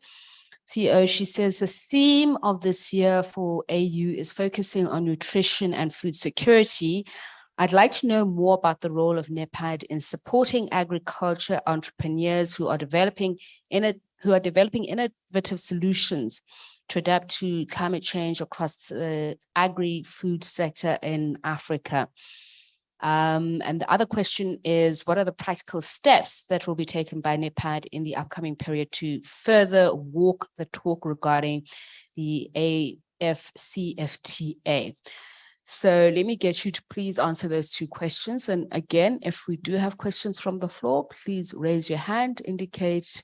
CEO, she says the theme of this year for AU is focusing on nutrition and food security. I'd like to know more about the role of NEPAD in supporting agriculture entrepreneurs who are developing innovative solutions to adapt to climate change across the agri-food sector in Africa. And the other question is, what are the practical steps that will be taken by NEPAD in the upcoming period to further walk the talk regarding the AFCFTA? So let me get you to please answer those two questions. And again, if we do have questions from the floor, please raise your hand, indicate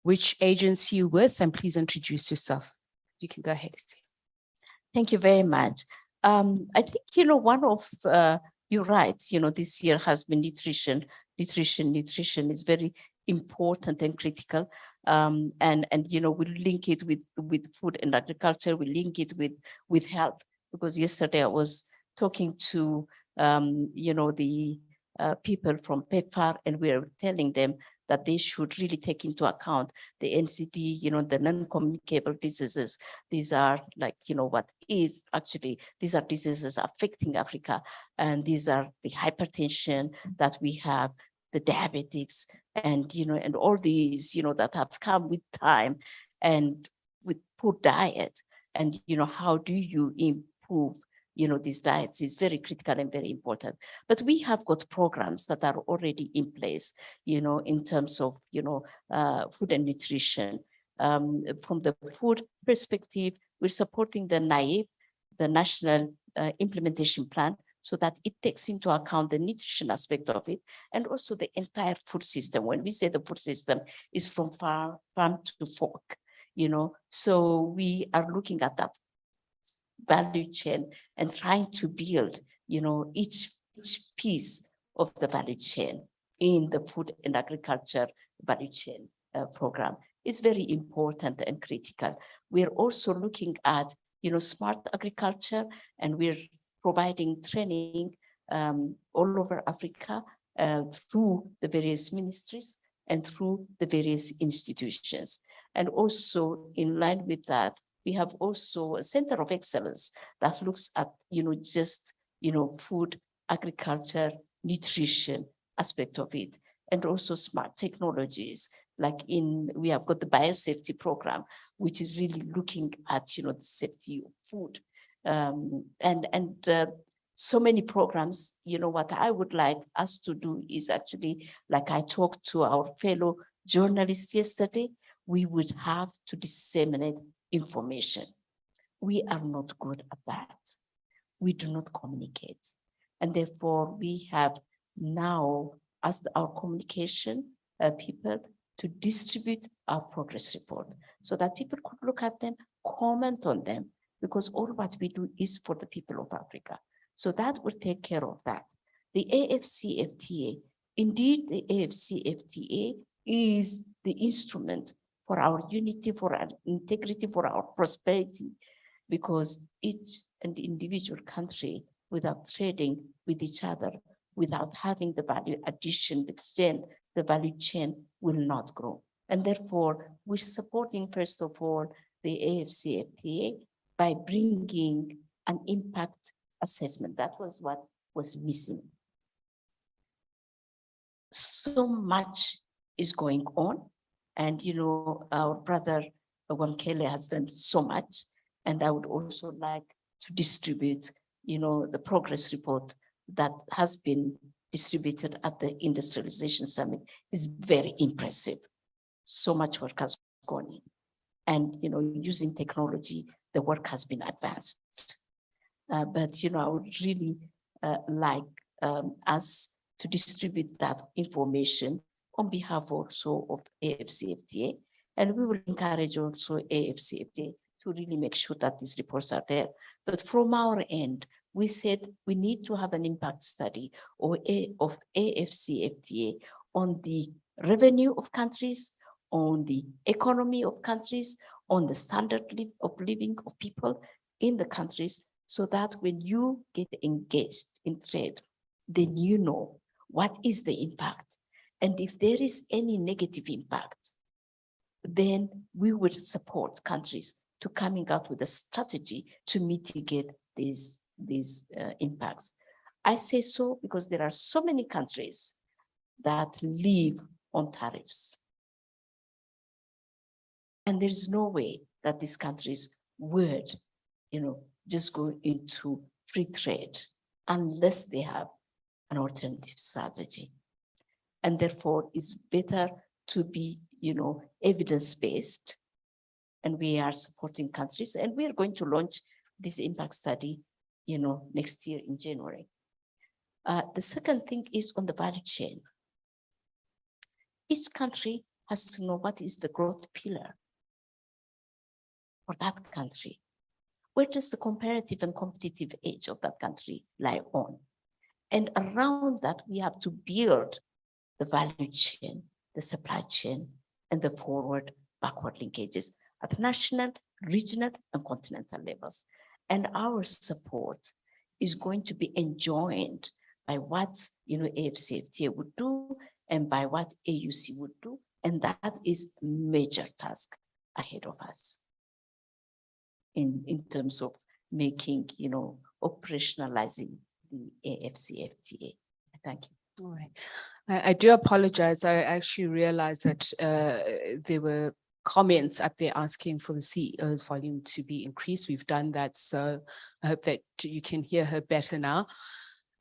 which agency you're with, and please introduce yourself. You can go ahead, Steve. Thank you very much. I think, one of, you're right, this year has been nutrition. Nutrition is very important and critical. And we link it with food and agriculture, we link it with health. Because yesterday I was talking to, the people from PEPFAR, and we are telling them that they should really take into account the NCD, the non-communicable diseases. These are like, what is actually, these are diseases affecting Africa. And these are the hypertension that we have, the diabetics, and, and all these, that have come with time and with poor diet. And, how do you improve, these diets is very critical and very important. But we have got programs that are already in place, in terms of, food and nutrition. From the food perspective, we're supporting the NAIP, the National Implementation Plan, so that it takes into account the nutrition aspect of it, and also the entire food system. When we say the food system is from farm to fork, so we are looking at that value chain and trying to build, each piece of the value chain in the food and agriculture value chain program is very important and critical. We're also looking at, smart agriculture, and we're providing training all over Africa through the various ministries and through the various institutions. And also in line with that, we have also a center of excellence that looks at, food, agriculture, nutrition aspect of it, and also smart technologies. Like we have got the biosafety program, which is really looking at, the safety of food. So many programs, what I would like us to do is actually, like I talked to our fellow journalists yesterday, we would have to disseminate information. We are not good at that. We do not communicate. And therefore, we have now asked our communication people to distribute our progress report so that people could look at them, comment on them, because all what we do is for the people of Africa. So that will take care of that. The AFCFTA, indeed, the AFCFTA is the instrument for our unity, for our integrity, for our prosperity, because each and individual country, without trading with each other, without having the value addition, the value chain will not grow. And therefore, we're supporting, first of all, the AFCFTA by bringing an impact assessment. That was what was missing. So much is going on. And, our brother Wamkele has done so much. And I would also like to distribute, the progress report that has been distributed at the Industrialization Summit is very impressive. So much work has gone in. And, using technology, the work has been advanced. But, I would really like us to distribute that information on behalf also of AFCFTA. And we will encourage also AFCFTA to really make sure that these reports are there. But from our end, we said we need to have an impact study of AFCFTA on the revenue of countries, on the economy of countries, on the standard of living of people in the countries, so that when you get engaged in trade, then you know what is the impact. And if there is any negative impact, then we would support countries to coming out with a strategy to mitigate these impacts. I say so because there are so many countries that live on tariffs. And there is no way that these countries would, just go into free trade unless they have an alternative strategy. And therefore, it's better to be, evidence-based. And we are supporting countries, and we are going to launch this impact study, next year in January. The second thing is on the value chain. Each country has to know what is the growth pillar for that country. Where does the comparative and competitive edge of that country lie on? And around that, we have to build the value chain, the supply chain, and the forward, backward linkages at national, regional, and continental levels. And our support is going to be enjoined by what AFCFTA would do and by what AUC would do. And that is a major task ahead of us in terms of making, operationalizing the AFCFTA. Thank you. All right. I do apologize. I actually realized that there were comments up there asking for the CEO's volume to be increased. We've done that. So I hope that you can hear her better now.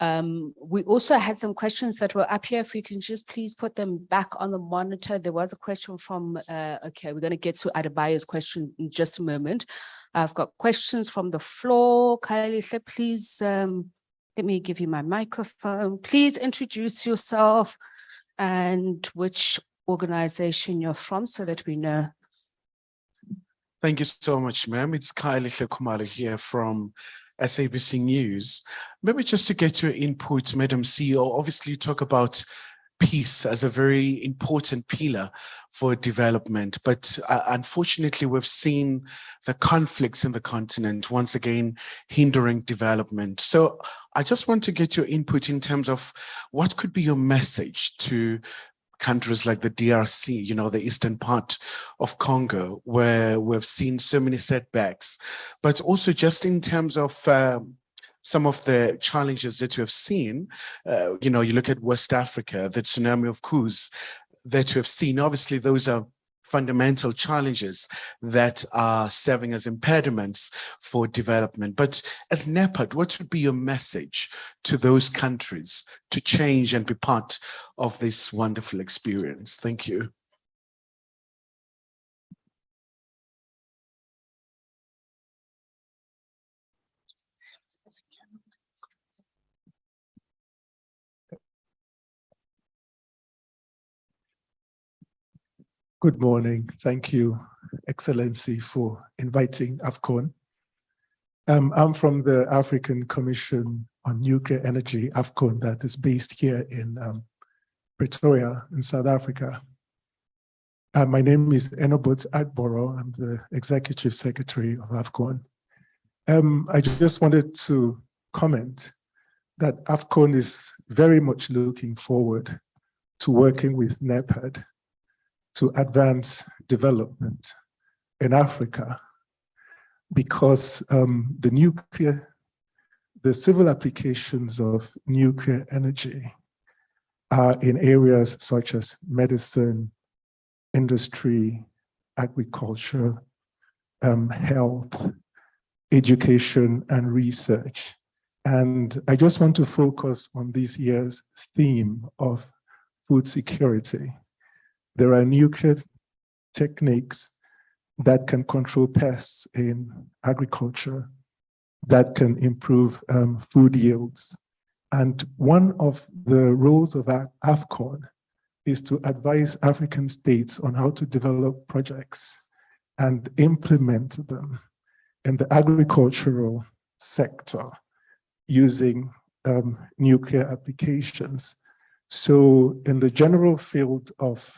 We also had some questions that were up here. If we can just please put them back on the monitor. There was a question from, okay, we're going to get to Adebayo's question in just a moment. I've got questions from the floor. Khayelitsha, please, let me give you my microphone. Please introduce yourself and which organization you're from so that we know. Thank you so much, ma'am. It's Khayelitsha Khumalo here from SABC News. Maybe just to get your input, Madam CEO, obviously you talk about peace as a very important pillar for development, but unfortunately we've seen the conflicts in the continent once again hindering development. So I just want to get your input in terms of what could be your message to countries like the DRC, the eastern part of Congo, where we've seen so many setbacks, but also just in terms of some of the challenges that you have seen. You look at West Africa, the tsunami of coups that you have seen. Obviously, those are fundamental challenges that are serving as impediments for development. But as NEPAD, what would be your message to those countries to change and be part of this wonderful experience? Thank you. Good morning. Thank you, Excellency, for inviting AFCON. I'm from the African Commission on Nuclear Energy, AFCON, that is based here in Pretoria in South Africa. My name is Enobot Agboro. I'm the Executive Secretary of AFCON. I just wanted to comment that AFCON is very much looking forward to working with NEPAD to advance development in Africa, because the civil applications of nuclear energy are in areas such as medicine, industry, agriculture, health, education, and research. And I just want to focus on this year's theme of food security. There are nuclear techniques that can control pests in agriculture, that can improve food yields. And one of the roles of AFCON is to advise African states on how to develop projects and implement them in the agricultural sector using nuclear applications. So in the general field of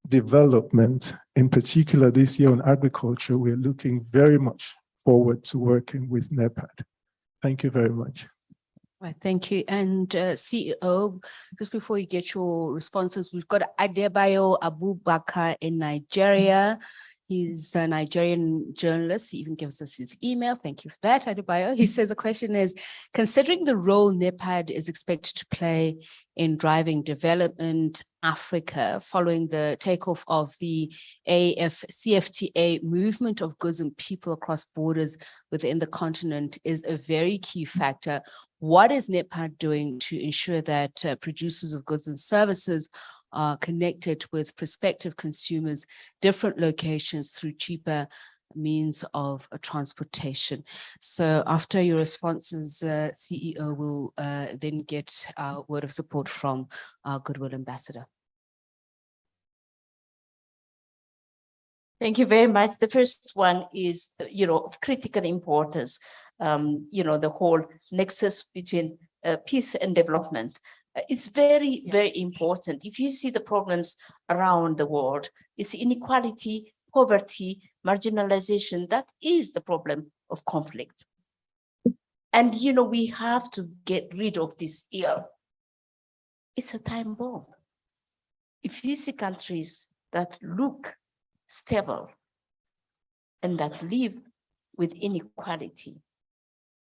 development, in particular this year on agriculture, we're looking very much forward to working with NEPAD. Thank you very much. Right, thank you. And CEO, just before you get your responses, we've got Adebayo Abubakar in Nigeria. He's a Nigerian journalist. He even gives us his email. Thank you for that, Adebayo. He says the question is, considering the role NEPAD is expected to play in driving development Africa following the takeoff of the CFTA movement of goods and people across borders within the continent is a very key factor. What is NEPAD doing to ensure that producers of goods and services are connected with prospective consumers, different locations through cheaper means of transportation? So after your responses, CEO will then get a word of support from our Goodwill Ambassador. Thank you very much. The first one is, of critical importance, the whole nexus between peace and development. It's very, very important. If you see the problems around the world, it's inequality, poverty, marginalization. That is the problem of conflict. And, we have to get rid of this ill. It's a time bomb. If you see countries that look stable and that live with inequality,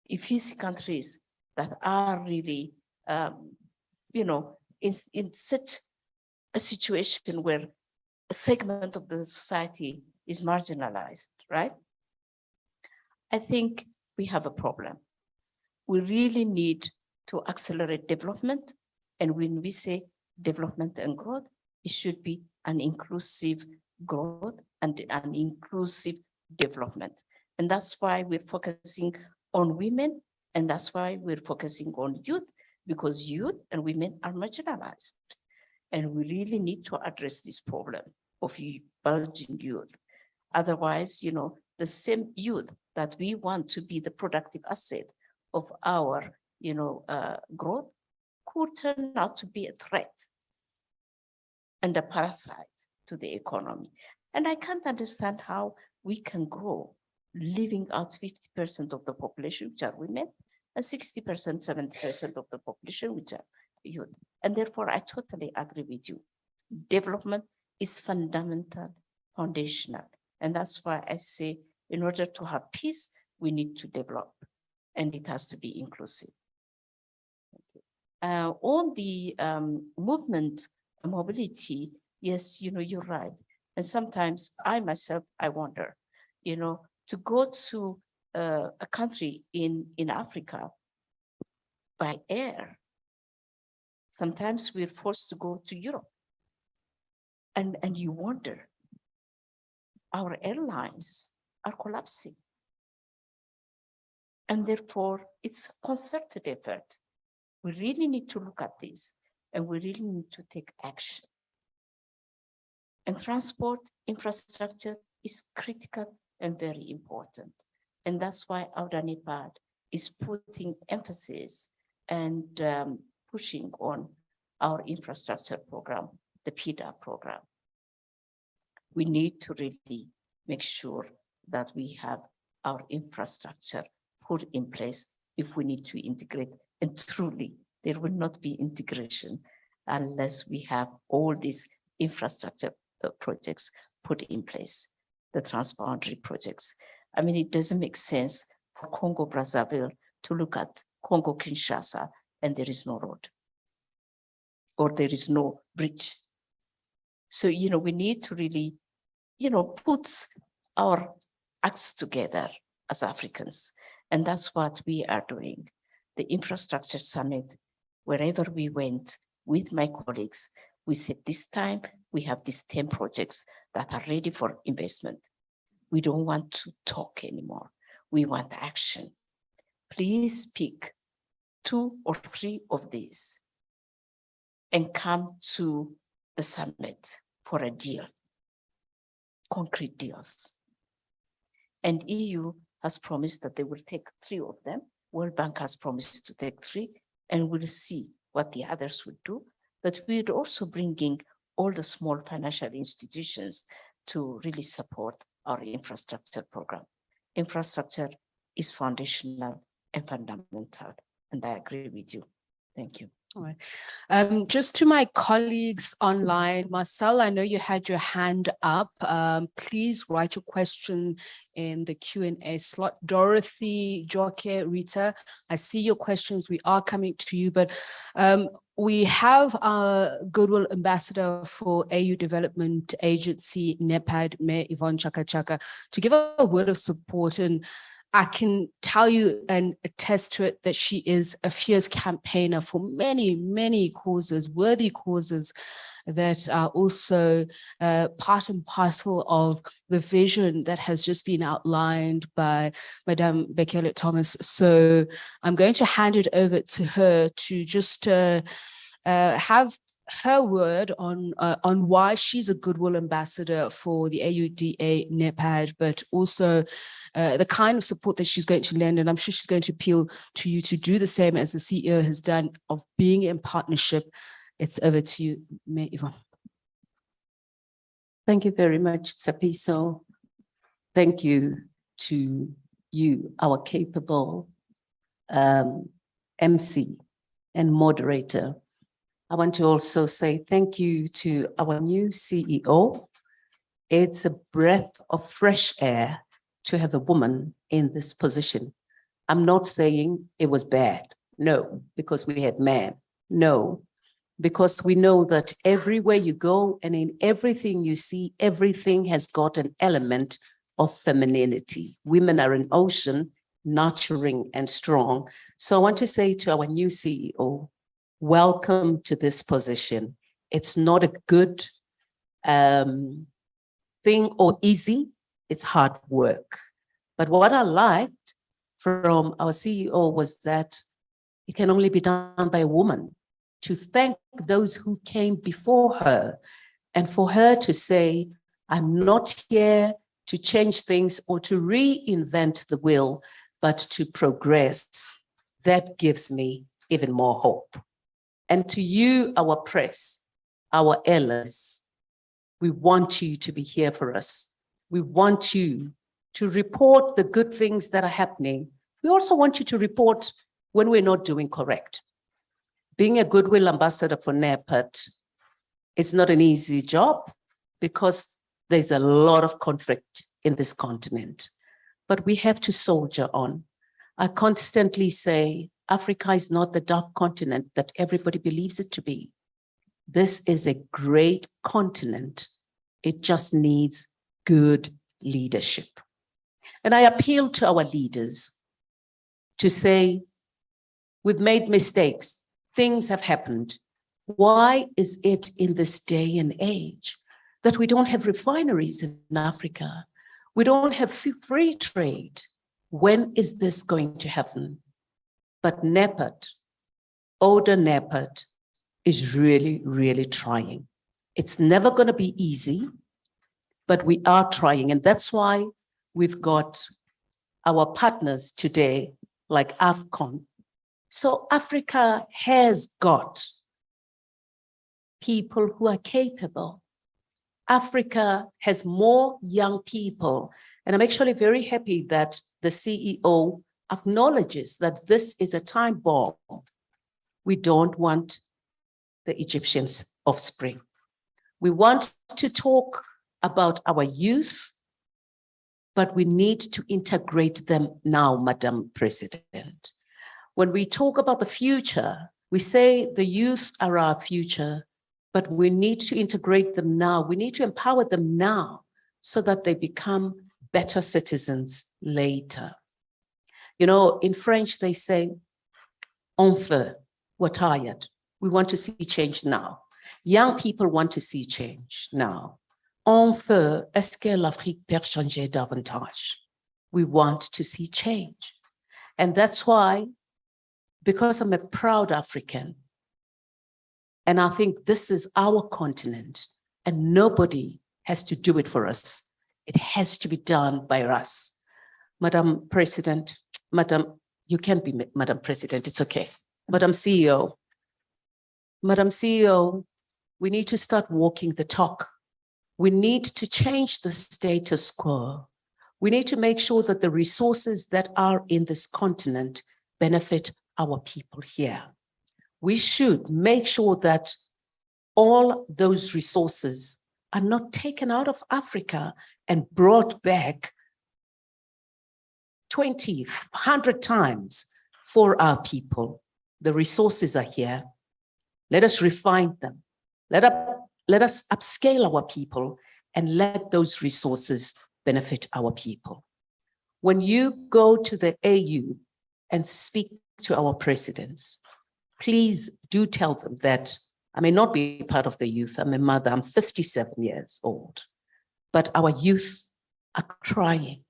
if you see countries that are really, is in such a situation where a segment of the society is marginalized, right? I think we have a problem. We really need to accelerate development. And when we say development and growth, it should be an inclusive growth and an inclusive development. And that's why we're focusing on women. And that's why we're focusing on youth, because youth and women are marginalized. And we really need to address this problem of bulging youth. Otherwise, the same youth that we want to be the productive asset of our, growth could turn out to be a threat and a parasite to the economy. And I can't understand how we can grow leaving out 50% of the population, which are women, and 60%, 70% of the population, which are youth. And therefore, I totally agree with you. Development is fundamental, foundational. And that's why I say, in order to have peace, we need to develop, and it has to be inclusive. On the movement, mobility, yes, you're right. And sometimes I myself, I wonder, to go to a country in Africa by air, sometimes we're forced to go to Europe. And you wonder, our airlines are collapsing. And therefore, it's a concerted effort. We really need to look at this, and we really need to take action. And transport infrastructure is critical and very important. And that's why AUDA-NEPAD is putting emphasis and pushing on our infrastructure program, the PIDA program. We need to really make sure that we have our infrastructure put in place if we need to integrate. And truly, there will not be integration unless we have all these infrastructure projects put in place, the transboundary projects. I mean, it doesn't make sense for Congo-Brazzaville to look at Congo-Kinshasa and there is no road or there is no bridge. So, we need to really, put our acts together as Africans. And that's what we are doing. The Infrastructure Summit, wherever we went with my colleagues, we said this time we have these 10 projects that are ready for investment. We don't want to talk anymore. We want action. Please pick 2 or 3 of these and come to the summit for a deal, concrete deals. And EU has promised that they will take 3 of them. World Bank has promised to take 3, and we'll see what the others would do. But we're also bringing all the small financial institutions to really support our infrastructure program. Infrastructure is foundational and fundamental, and I agree with you. Thank you. All right. Just to my colleagues online, Marcel, I know you had your hand up. Please write your question in the Q&A slot. Dorothy, Joke, Rita, I see your questions. We are coming to you, but we have our Goodwill Ambassador for AU Development Agency, NEPAD, Mayor Yvonne Chaka Chaka, to give a word of support. And I can tell you and attest to it that she is a fierce campaigner for many, many causes, worthy causes that are also part and parcel of the vision that has just been outlined by Madame Bekele Thomas. So I'm going to hand it over to her to just have her word on why she's a Goodwill Ambassador for the AUDA-NEPAD, but also the kind of support that she's going to lend. And I'm sure she's going to appeal to you to do the same as the CEO has done of being in partnership. It's over to you, Mayor Yvonne. Thank you very much, Tsapiso. Thank you to you, our capable MC and moderator. I want to also say thank you to our new CEO. It's a breath of fresh air to have a woman in this position. I'm not saying it was bad. No, because we had men. No, because we know that everywhere you go and in everything you see, everything has got an element of femininity. Women are an ocean, nurturing and strong. So I want to say to our new CEO, welcome to this position. It's not a good thing or easy, it's hard work. But what I liked from our CEO was that it can only be done by a woman. To thank those who came before her and for her to say, I'm not here to change things or to reinvent the wheel, but to progress. That gives me even more hope. And to you, our press, our allies, we want you to be here for us. We want you to report the good things that are happening. We also want you to report when we're not doing correct. Being a Goodwill Ambassador for NEPAD, it's not an easy job because there's a lot of conflict in this continent, but we have to soldier on. I constantly say, Africa is not the dark continent that everybody believes it to be. This is a great continent. It just needs good leadership. And I appeal to our leaders to say, we've made mistakes. Things have happened. Why is it in this day and age that we don't have refineries in Africa? We don't have free trade. When is this going to happen? But NEPAD, AUDA-NEPAD is really, really trying. It's never going to be easy, but we are trying. And that's why we've got our partners today, like AFCON. So Africa has got people who are capable. Africa has more young people. And I'm actually very happy that the CEO acknowledges that this is a time bomb. We don't want the Egyptians' offspring. We want to talk about our youth, but we need to integrate them now, Madam President. When we talk about the future, we say the youth are our future, but we need to integrate them now. We need to empower them now so that they become better citizens later. You know, in French, they say, on veut, we're tired. We want to see change now. Young people want to see change now. on veut, est-ce que l'Afrique peut changer davantage? We want to see change. And that's why, because I'm a proud African, and I think this is our continent, and nobody has to do it for us. It has to be done by us. Madam President, Madam, you can be Madam President, it's okay. Madam CEO, we need to start walking the talk. We need to change the status quo. We need to make sure that the resources that are in this continent benefit our people here. We should make sure that all those resources are not taken out of Africa and brought back 20, 100 times for our people. The resources are here. Let us refine them. Let us upscale our people and let those resources benefit our people. When you go to the AU and speak to our presidents, please do tell them that I may not be part of the youth. I'm a mother, I'm 57 years old, but our youth are crying.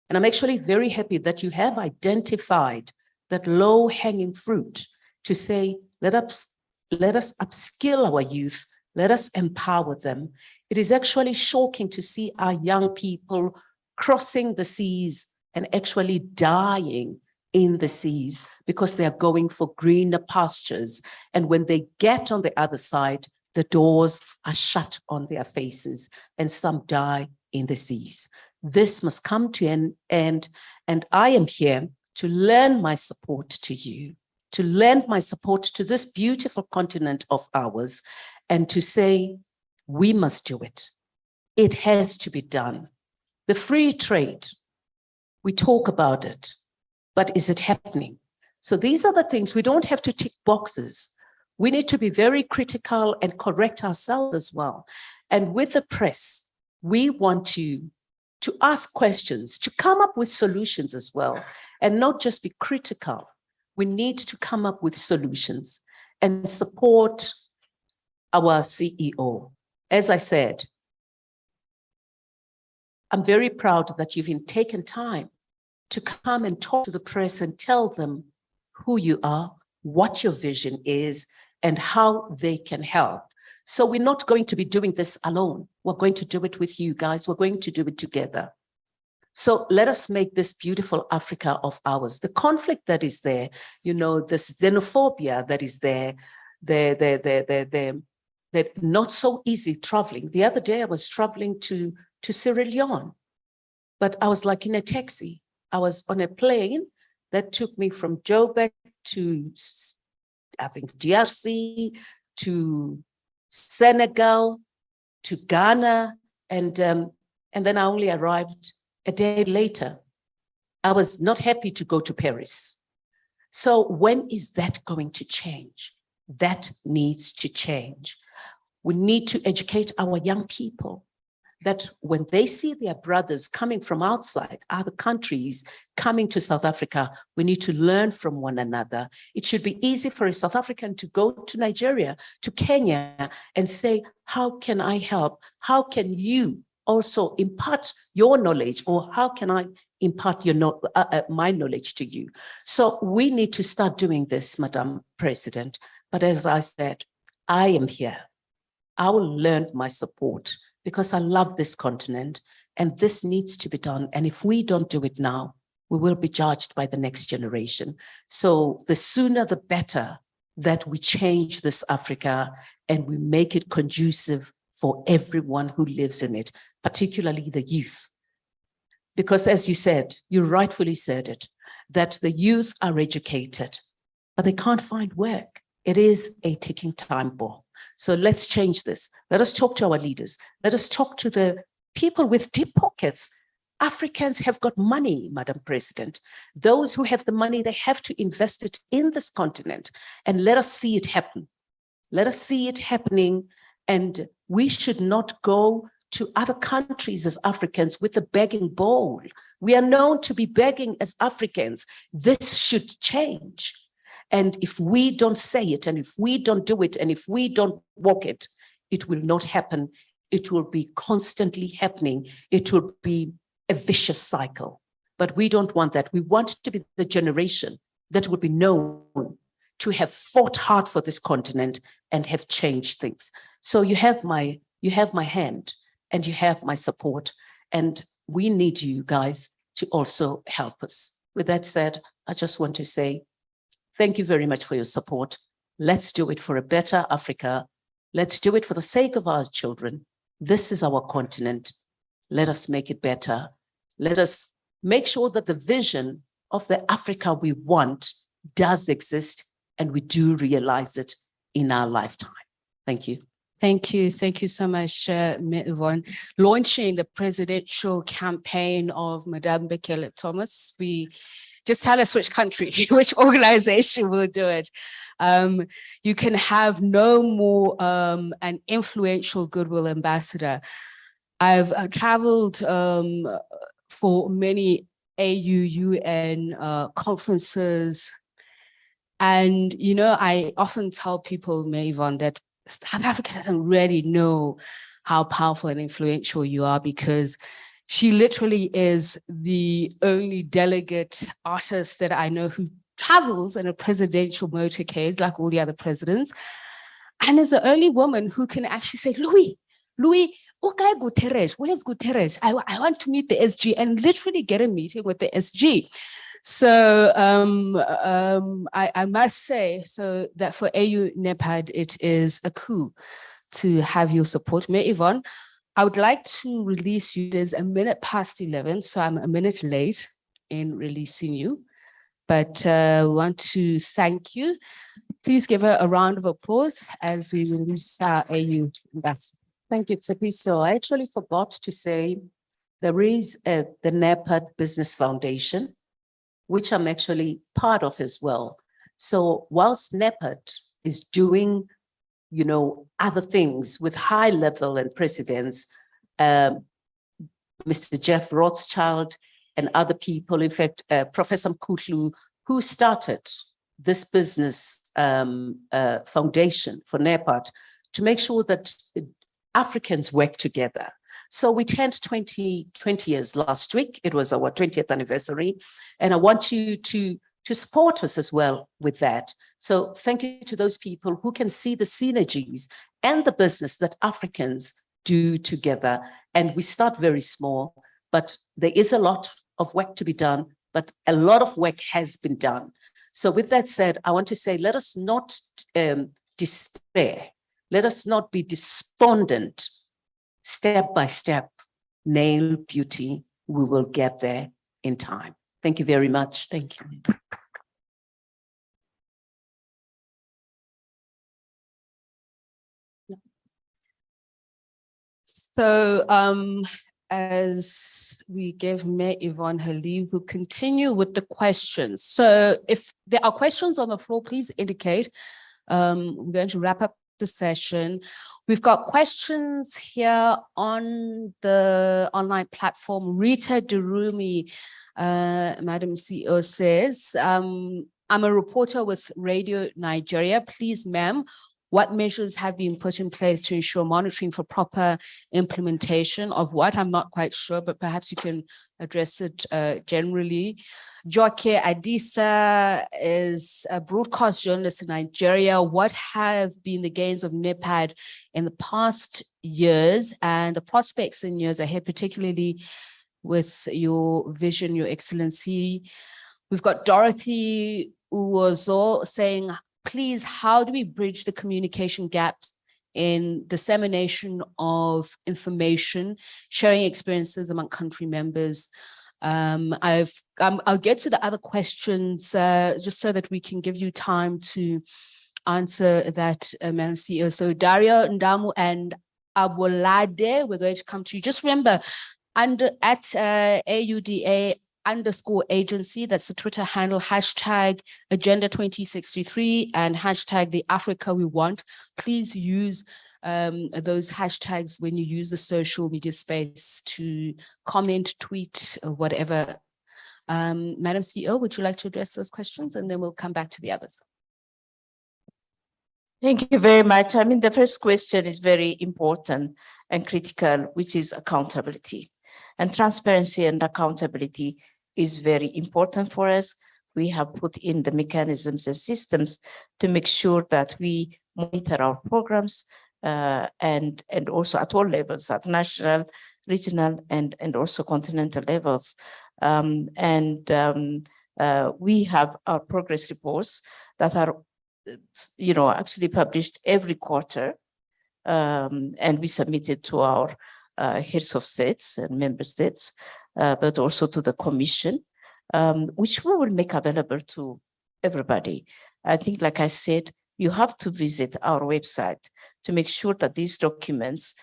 And I'm actually very happy that you have identified that low-hanging fruit to say, let us upskill our youth, let us empower them. It is actually shocking to see our young people crossing the seas and actually dying in the seas because they are going for greener pastures. And when they get on the other side, the doors are shut on their faces and some die in the seas. This must come to an end. And I am here to lend my support to you, to lend my support to this beautiful continent of ours, and to say, we must do it. It has to be done. The free trade, we talk about it, but is it happening? So these are the things, we don't have to tick boxes. We need to be very critical and correct ourselves as well. And with the press, we want to ask questions, to come up with solutions as well, and not just be critical. We need to come up with solutions and support our CEO. As I said, I'm very proud that you've even taken time to come and talk to the press and tell them who you are, what your vision is, and how they can help. So we're not going to be doing this alone. We're going to do it with you guys. We're going to do it together. So let us make this beautiful Africa of ours. The conflict that is there, you know, this xenophobia that is there, the not so easy traveling. The other day I was traveling to Sierra Leone, but I was like in a taxi. I was on a plane that took me from Joburg to, I think, DRC, to Senegal, to Ghana, and then I only arrived a day later. I was not happy to go to Paris. So when is that going to change? That needs to change. We need to educate our young people that when they see their brothers coming from outside other countries, coming to South Africa, we need to learn from one another. It should be easy for a South African to go to Nigeria, to Kenya, and say, how can I help? How can you also impart your knowledge, or how can I impart my knowledge to you? So we need to start doing this, Madam President. But as I said, I am here. I will lend my support because I love this continent and this needs to be done. And if we don't do it now, we will be judged by the next generation. So the sooner the better that we change this Africa and we make it conducive for everyone who lives in it, particularly the youth. Because as you said, you rightfully said it, that the youth are educated, but they can't find work. It is a ticking time bomb. So let's change this. Let us talk to our leaders. Let us talk to the people with deep pockets. Africans have got money, Madam President. Those who have the money, they have to invest it in this continent, and let us see it happen. Let us see it happening. And we should not go to other countries as Africans with a begging bowl. We are known to be begging as Africans. This should change. And if we don't say it, and if we don't do it, and if we don't walk it, it will not happen. it will be constantly happening. It will be a vicious cycle. But we don't want that. We want to be the generation that will be known to have fought hard for this continent and have changed things. So you have my hand and you have my support. And we need you guys to also help us. With that said, I just want to say thank you very much for your support. Let's do it for a better Africa. Let's do it for the sake of our children. This is our continent. Let us make it better. Let us make sure that the vision of the Africa we want does exist and we do realize it in our lifetime. Thank you. Thank you. Thank you so much, Yvonne. Launching the presidential campaign of Madame Bekele Thomas, just tell us which country, which organization will do it. You can have no more an influential goodwill ambassador. I've traveled for many AU-UN conferences. And, you know, I often tell people, Yvonne, that South Africa doesn't really know how powerful and influential you are, because she literally is the only delegate artist that I know who travels in a presidential motorcade like all the other presidents, and is the only woman who can actually say, Louis, okay, Guterres, where's Guterres? I want to meet the SG, and literally get a meeting with the SG. So I must say, so that for AU-NEPAD, it is a coup to have your support. Yvonne, I would like to release you. There's 11:01, so I'm a minute late in releasing you, but want to thank you. Please give her a round of applause as we release our AU ambassador. Thank you, Tsepiso. I actually forgot to say there is the NEPAD Business Foundation, which I'm actually part of as well. So whilst NEPAD is doing, you know, other things with high level and presidents, Mr. Jeff Rothschild and other people, in fact, Professor Mkutlu, who started this business foundation for NEPAD to make sure that Africans work together. So we turned 20 years last week. It was our 20th anniversary. And I want you to support us as well with that. So thank you to those people who can see the synergies and the business that Africans do together. And we start very small, but there is a lot of work to be done, but a lot of work has been done. So with that said, I want to say, let us not despair. Let us not be despondent. Step by step, nail beauty, we will get there in time. Thank you very much. Thank you. So as we give Mayor Yvonne her leave, we'll continue with the questions. So if there are questions on the floor, please indicate. We're going to wrap up the session. We've got questions here on the online platform. Rita Durumi, Madam CEO, says, I'm a reporter with Radio Nigeria. Please, ma'am, what measures have been put in place to ensure monitoring for proper implementation of what? I'm not quite sure, but perhaps you can address it generally. Joke Adisa is a broadcast journalist in Nigeria. What have been the gains of NEPAD in the past years and the prospects in years ahead, particularly with your vision, Your Excellency? We've got Dorothy Uozo saying, please, how do we bridge the communication gaps in dissemination of information, sharing experiences among country members? I'll get to the other questions just so that we can give you time to answer that, Madam CEO. So Dario Ndamu and Abolade, we're going to come to you. Just remember, at AUDA_agency, that's the Twitter handle, hashtag Agenda 2063 and hashtag the Africa we want. Please use those hashtags when you use the social media space to comment, tweet, or whatever. Madam CEO, would you like to address those questions? And then we'll come back to the others. Thank you very much. I mean, the first question is very important and critical, which is accountability. And transparency and accountability is very important for us. We have put in the mechanisms and systems to make sure that we monitor our programs and also at all levels, at national, regional, and also continental levels. We have our progress reports that are actually published every quarter, and we submit it to our heads of states and member states, but also to the commission, which we will make available to everybody. I think, like I said, you have to visit our website to make sure that these documents,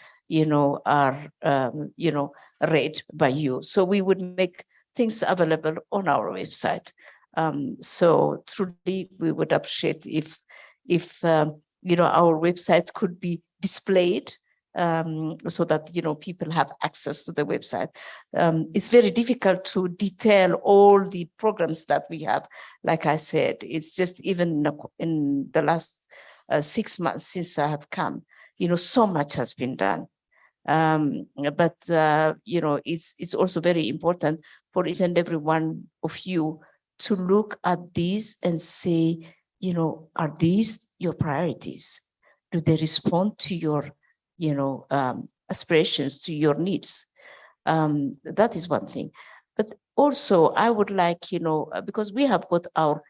are, read by you. So we would make things available on our website. So truly, we would appreciate if our website could be displayed so that people have access to the website. It's very difficult to detail all the programs that we have. Like I said, it's just even in the last 6 months since I have come, so much has been done. But it's also very important for each and every one of you to look at these and say, are these your priorities? Do they respond to your, aspirations, to your needs? That is one thing. But also, I would like, because we have got our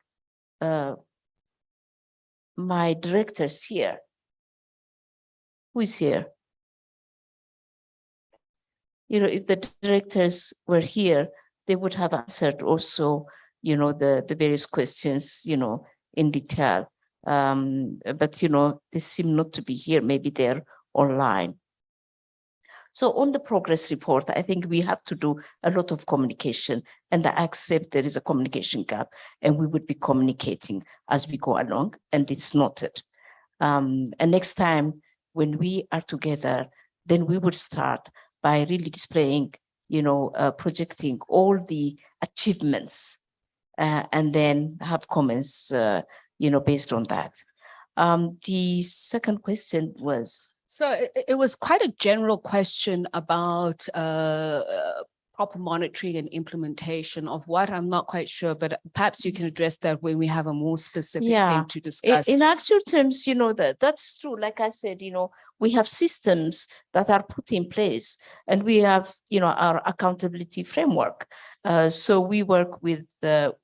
my directors here. Who is here? If the directors were here, they would have answered also, the various questions, in detail. But, they seem not to be here. Maybe they're online. So on the progress report, I think we have to do a lot of communication, and I accept there is a communication gap, and we would be communicating as we go along, and it's noted. And next time when we are together, then we would start by really displaying, projecting all the achievements, and then have comments, based on that. The second question was? So it was quite a general question about proper monitoring and implementation of what. I'm not quite sure, but perhaps you can address that when we have a more specific thing to discuss. In actual terms, that's true. Like I said, we have systems that are put in place, and we have, our accountability framework. So we work with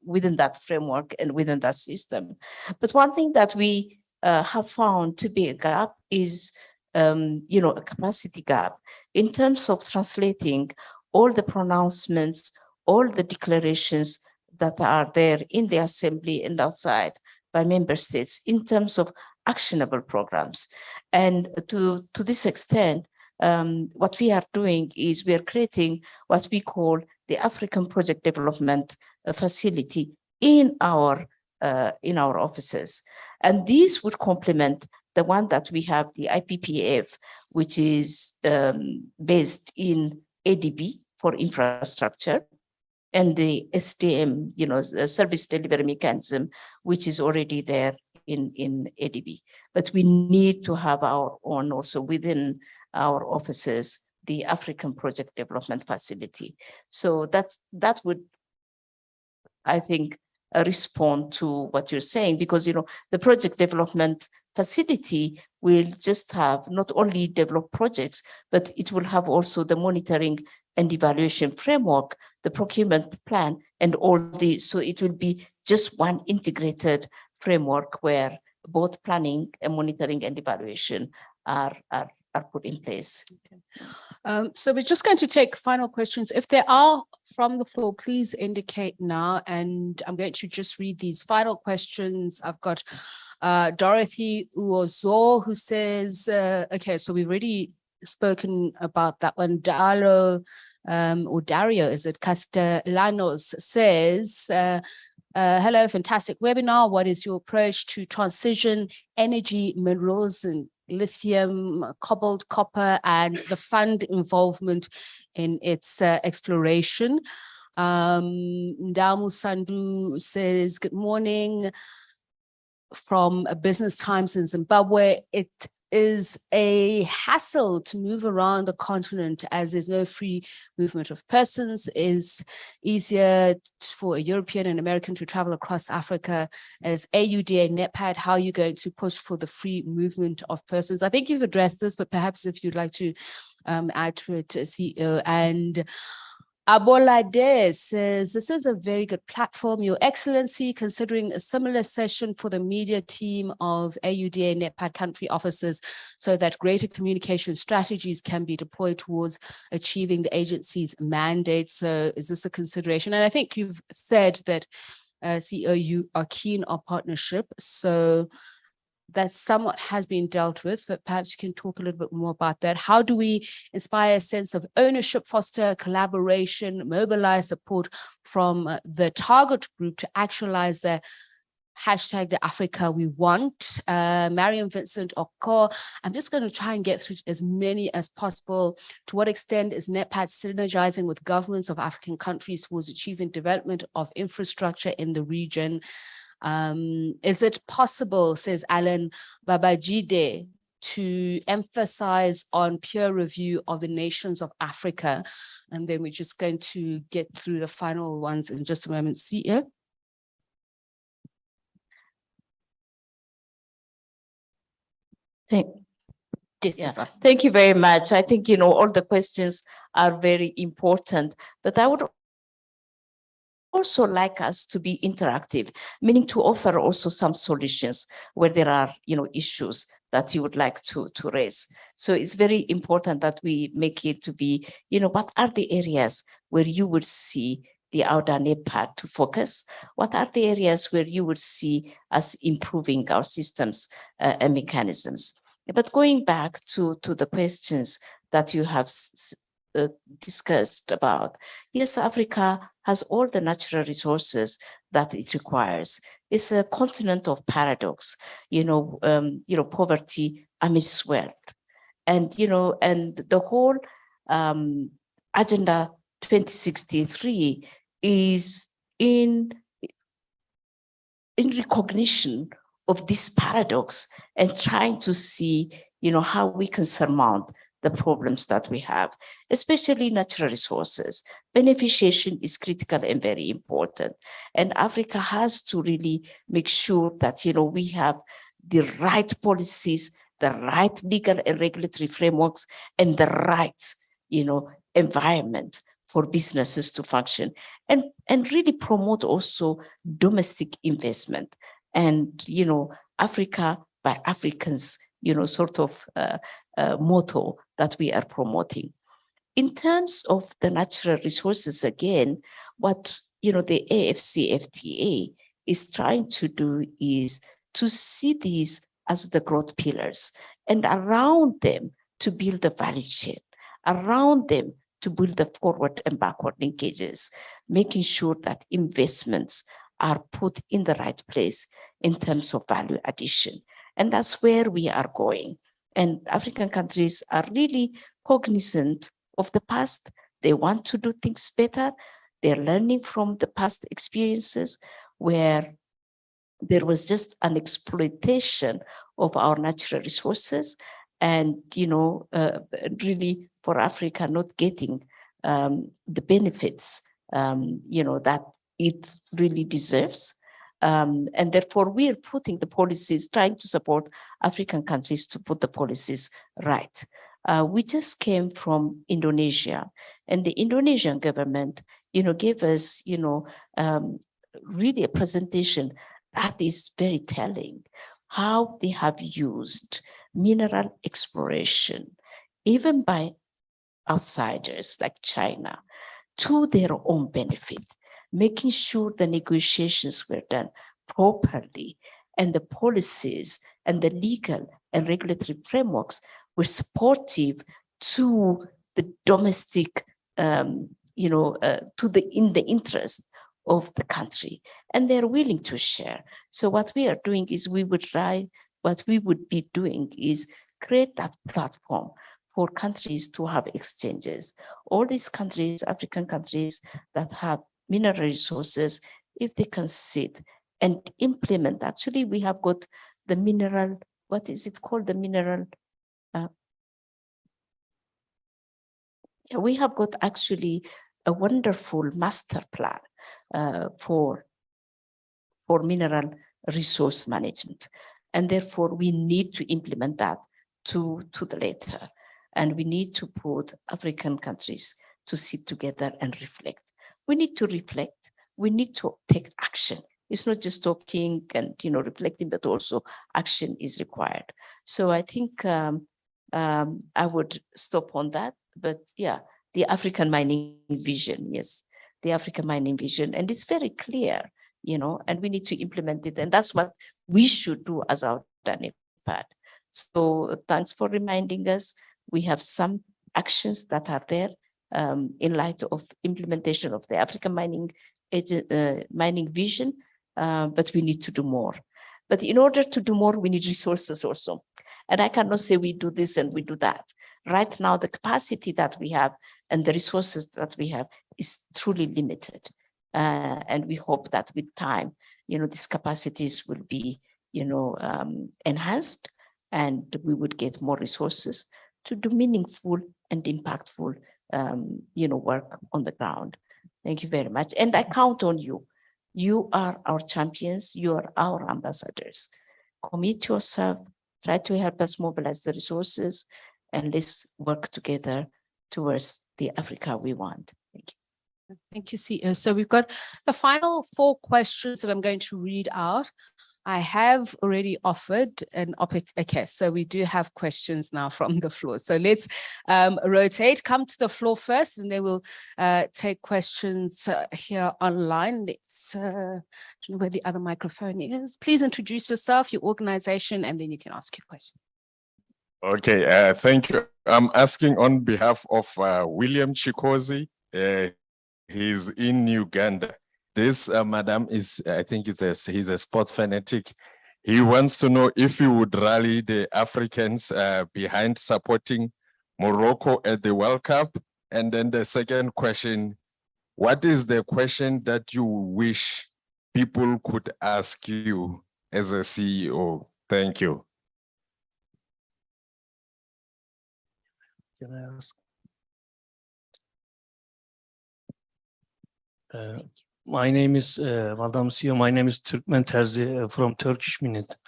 within that framework and within that system. But one thing that we have found to be a gap is, a capacity gap in terms of translating all the pronouncements, all the declarations that are there in the assembly and outside by member states in terms of actionable programs. And to this extent, what we are doing is we are creating what we call the African Project Development Facility in our offices. And these would complement the one that we have, the IPPF, which is based in ADB for infrastructure, and the SDM, the service delivery mechanism, which is already there in ADB. But we need to have our own also within our offices, the African Project Development Facility. So that would, I think, respond to what you're saying, because the project development facility will just have not only develop projects, but it will have also the monitoring and evaluation framework, the procurement plan, and all the, so it will be just one integrated framework where both planning and monitoring and evaluation are put in place. Okay. So we're just going to take final questions. If there are from the floor, please indicate now. And I'm going to just read these final questions. I've got Dorothy Uozo, who says, okay, so we've already spoken about that one. Dario, or Dario, is it? Castellanos says, hello, fantastic webinar. What is your approach to transition energy minerals and lithium, cobalt, copper, and the fund involvement in its exploration? Ndamu Sandu says, good morning. from Business Times in Zimbabwe, it is a hassle to move around the continent as there's no free movement of persons. Is easier for a European and American to travel across Africa. As AUDA-NEPAD, how are you going to push for the free movement of persons? I think you've addressed this, but perhaps if you'd like to add to it, CEO. And Abolade says, this is a very good platform, Your Excellency, considering a similar session for the media team of AUDA-NEPAD country officers so that greater communication strategies can be deployed towards achieving the agency's mandate. So is this a consideration? And I think you've said that, CEO, you are keen on partnership. So that somewhat has been dealt with, but perhaps you can talk a little bit more about that. How do we inspire a sense of ownership, foster collaboration, mobilize support from the target group to actualize the hashtag the Africa we want? Mariam Vincent Oko, I'm just going to try and get through as many as possible. To what extent is NEPAD synergizing with governments of African countries towards achieving development of infrastructure in the region? Is it possible, says Alan Babajide, to emphasize on peer review of the nations of Africa? And then we're just going to get through the final ones in just a moment. CEO? Thank you very much. I think, all the questions are very important, but I would also like us to be interactive, meaning to offer also some solutions where there are, issues that you would like to raise. So it's very important that we make it to be, what are the areas where you would see the AUDA-NEPAD to focus? What are the areas where you would see us improving our systems and mechanisms? But going back to the questions that you have discussed about, yes, Africa has all the natural resources that it requires. It's a continent of paradox, poverty amidst wealth. And, and the whole Agenda 2063 is in recognition of this paradox and trying to see, how we can surmount the problems that we have, especially natural resources. Beneficiation is critical and very important. And Africa has to really make sure that, we have the right policies, the right legal and regulatory frameworks, and the right, environment for businesses to function, and really promote also domestic investment. And, Africa by Africans, sort of motto that we are promoting. In terms of the natural resources, again, what the AFCFTA is trying to do is to see these as the growth pillars, and around them to build the value chain, around them to build the forward and backward linkages, making sure that investments are put in the right place in terms of value addition. And that's where we are going. And African countries are really cognizant of the past. They want to do things better. They're learning from the past experiences where there was just an exploitation of our natural resources, and, really for Africa not getting the benefits, that it really deserves. And therefore, we are putting the policies, trying to support African countries to put the policies right. We just came from Indonesia, and the Indonesian government, gave us, really a presentation that is very telling, how they have used mineral exploration, even by outsiders like China, to their own benefit, making sure the negotiations were done properly and the policies and the legal and regulatory frameworks were supportive to the domestic, in the interest of the country, and they're willing to share. So what we are doing is what we would be doing is create that platform for countries to have exchanges. All these countries, African countries that have mineral resources, if they can sit and implement. Actually, we have got the mineral, what is it called? The mineral, we have got actually a wonderful master plan for mineral resource management. And therefore, we need to implement that to the letter. And we need to put African countries to sit together and reflect. We need to reflect. We need to take action. It's not just talking and reflecting, but also action is required. So I think I would stop on that. But yeah, the African mining vision, yes, the African mining vision, and it's very clear, and we need to implement it, and that's what we should do as our AUDA-NEPAD. So thanks for reminding us. We have some actions that are there in light of implementation of the African mining vision, but we need to do more. But in order to do more, we need resources also. And I cannot say we do this and we do that. Right now, the capacity that we have and the resources that we have is truly limited. And we hope that with time, these capacities will be, enhanced, and we would get more resources to do meaningful and impactful, work on the ground. Thank you very much. And I count on you. You are our champions. You are our ambassadors. Commit yourself, try to help us mobilize the resources, and let's work together towards the Africa we want. Thank you. Thank you, CEO. So we've got the final 4 questions that I'm going to read out. I have already offered an okay, so we do have questions now from the floor. So let's rotate, come to the floor first, and then we'll take questions here online. Let's, I don't know where the other microphone is. Please introduce yourself, your organization, and then you can ask your question. Okay, thank you. I'm asking on behalf of William Chikozi. He's in Uganda. This madam is, I think he's a sports fanatic. He wants to know if you would rally the Africans behind supporting Morocco at the World Cup. And then the second question, what is the question that you wish people could ask you as a CEO? Thank you. Can I ask? My name is Madam CEO. My name is Türkmen Terzi from Turkish Minute.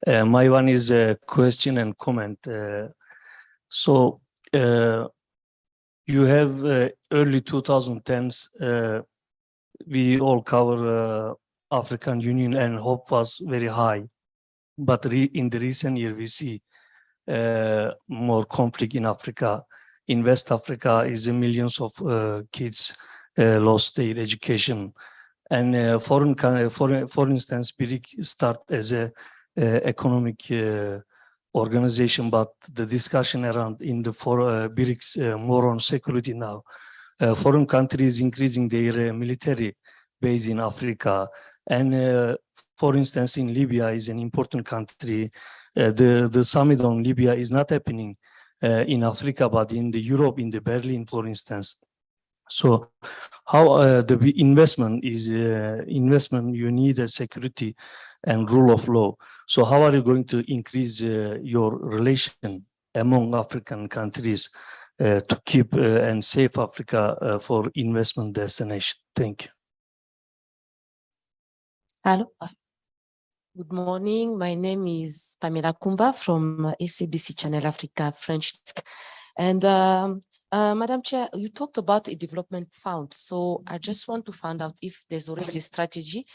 My one is a question and comment. So you have early 2010s. We all cover African Union, and hope was very high. But in the recent year, we see more conflict in Africa. In West Africa, is millions of kids lost their education, and for instance, BRIC start as a economic organization, but the discussion around in the BRICS more on security now. Foreign countries increasing their military base in Africa, and for instance, in Libya is an important country. The summit on Libya is not happening in Africa, but in the Europe, in the Berlin, for instance. So how the investment is you need a security and rule of law. So how are you going to increase your relation among African countries to keep and save Africa for investment destination? Thank you. Hello. Good morning. My name is Pamela Kumba from SABC Channel Africa French desk. And Madam Chair, you talked about a development fund. So I just want to find out if there's already a strategy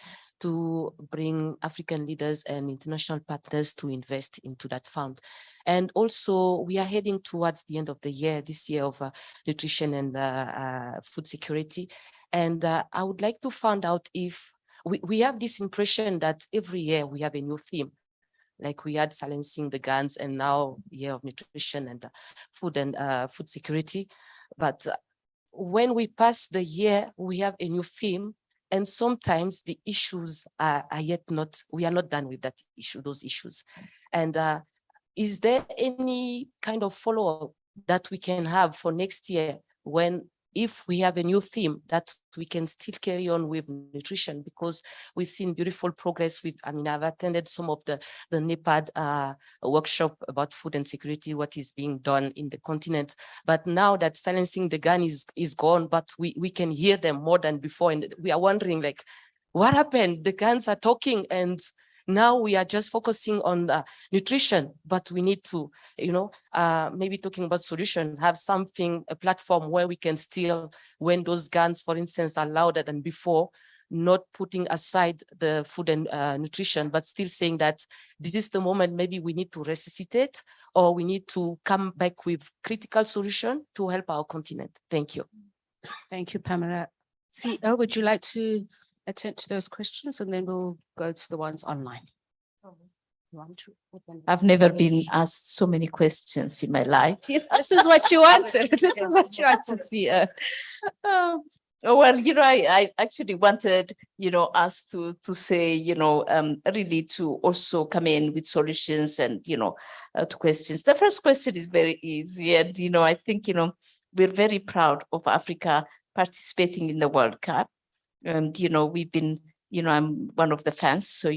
to bring African leaders and international partners to invest into that fund. And also, we are heading towards the end of the year, this year of nutrition and food security. And I would like to find out if we have this impression that every year we have a new theme. Like we had silencing the guns, and now year of nutrition and food security. But when we pass the year, we have a new theme, and sometimes the issues are yet not. We are not done with that issue, those issues. And is there any kind of follow-up that we can have for next year when if we have a new theme that we can still carry on with nutrition, because we've seen beautiful progress. I've attended some of the NEPAD workshop about food and security, what is being done in the continent. But now that silencing the gun is gone, but we can hear them more than before. And we are wondering, like, what happened? The guns are talking, and now we are just focusing on nutrition, but we need to, maybe talking about solution, have something, a platform where we can still, when those guns, for instance, are louder than before, not putting aside the food and nutrition, but still saying that this is the moment maybe we need to resuscitate, or we need to come back with critical solution to help our continent. Thank you. Thank you, Pamela. CEO, would you like to attend to those questions, and then we'll go to the ones online? I've never been asked so many questions in my life. This is what you wanted. This is what you wanted, CEO. Well, I actually wanted, us to say, really to also come in with solutions and, to questions. The first question is very easy. And, I think, we're very proud of Africa participating in the World Cup. And, we've been, I'm one of the fans. So,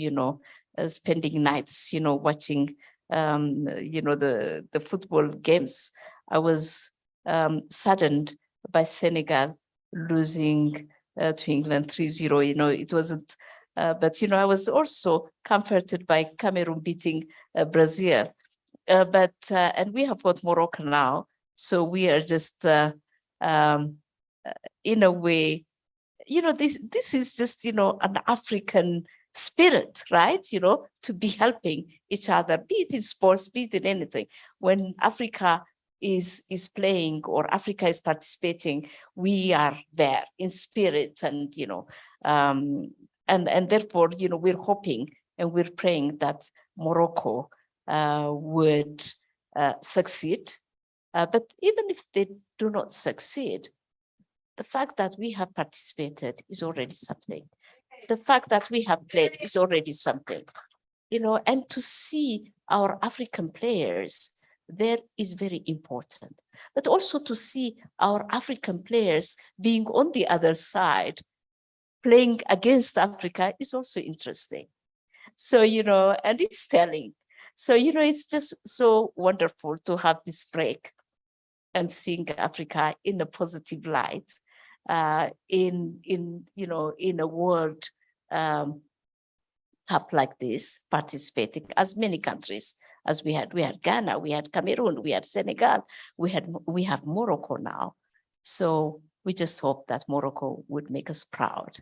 spending nights, watching, the football games. I was saddened by Senegal losing to England 3-0. It wasn't, but I was also comforted by Cameroon beating Brazil. And we have got Morocco now, so we are just in a way, this is just an African spirit, right? To be helping each other, be it in sports, be it in anything. When Africa is playing or Africa is participating, we are there in spirit, and and therefore we're hoping and we're praying that Morocco would succeed. But even if they do not succeed, the fact that we have participated is already something. The fact that we have played is already something, and to see our African players there is very important, but also to see our African players being on the other side, playing against Africa is also interesting. So, and it's telling. So, it's just so wonderful to have this break and seeing Africa in a positive light, in a world cup like this, participating as many countries as we had. We had Ghana, we had Cameroon, we had Senegal, we have Morocco now. So we just hope that Morocco would make us proud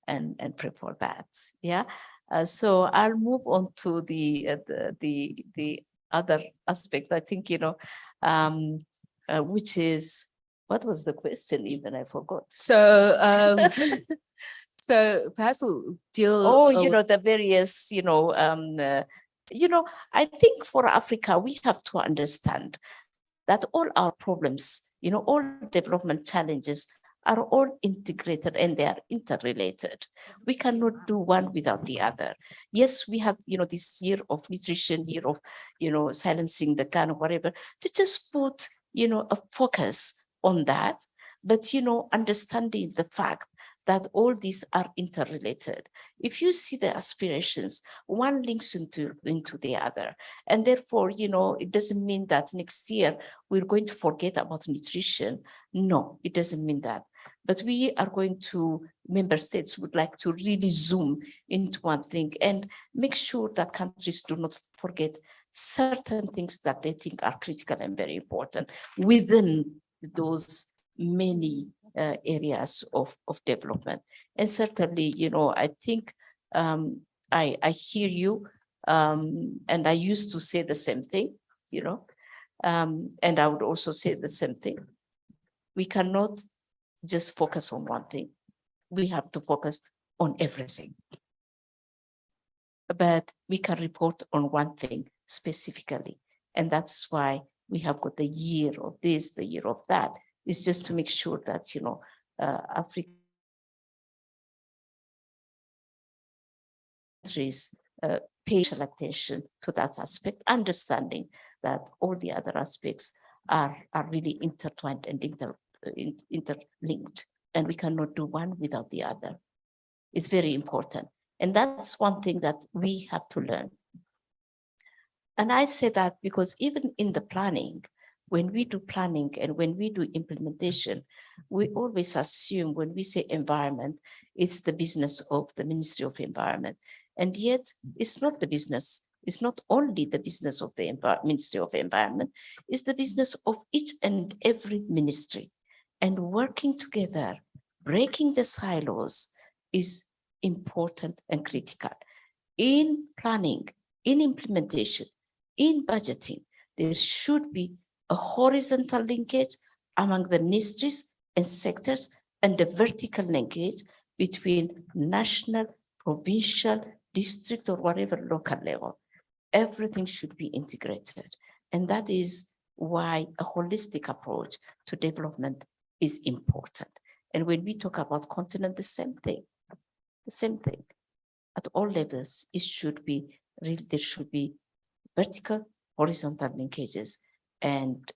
and pray for that. Yeah. So I'll move on to the other aspect. I think which is, what was the question even? I forgot. So so perhaps we'll deal. The various, I think for Africa, we have to understand that all our problems, all development challenges are all integrated and they are interrelated. We cannot do one without the other. Yes, we have, this year of nutrition, year of, silencing the gun or whatever, to just put, a focus on that, but, understanding the fact that all these are interrelated. If you see the aspirations, one links into the other. And therefore, it doesn't mean that next year we're going to forget about nutrition. No, it doesn't mean that. But we are going to, member states would like to really zoom into one thing and make sure that countries do not forget certain things that they think are critical and very important within those many areas of development. And certainly, I think I hear you, and I used to say the same thing, and I would also say the same thing. We cannot just focus on one thing. We have to focus on everything. But we can report on one thing specifically. And that's why we have got the year of this, the year of that. It's just to make sure that, Africa countries pay attention to that aspect, understanding that all the other aspects are really intertwined and interlinked, and we cannot do one without the other. It's very important. And that's one thing that we have to learn. And I say that because even in the planning, when we do planning and when we do implementation, we always assume when we say environment, it's the business of the Ministry of Environment. And yet it's not the business. It's not only the business of the Ministry of Environment, it's the business of each and every ministry. And working together, breaking the silos is important and critical. In planning, in implementation, in budgeting, there should be a horizontal linkage among the ministries and sectors and the vertical linkage between national, provincial, district, or whatever local level. Everything should be integrated. And that is why a holistic approach to development is important. And when we talk about continent, the same thing. At all levels, it should be really, there should be vertical, horizontal linkages and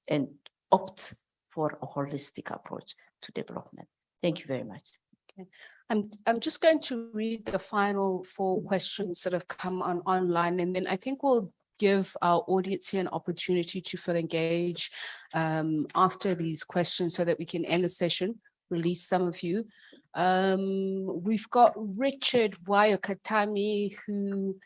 opt for a holistic approach to development. Thank you very much. Okay. I'm just going to read the final 4 questions that have come on online, and then I think we'll give our audience here an opportunity to further engage after these questions so that we can end the session, release some of you. We've got Richard Wayakatami, who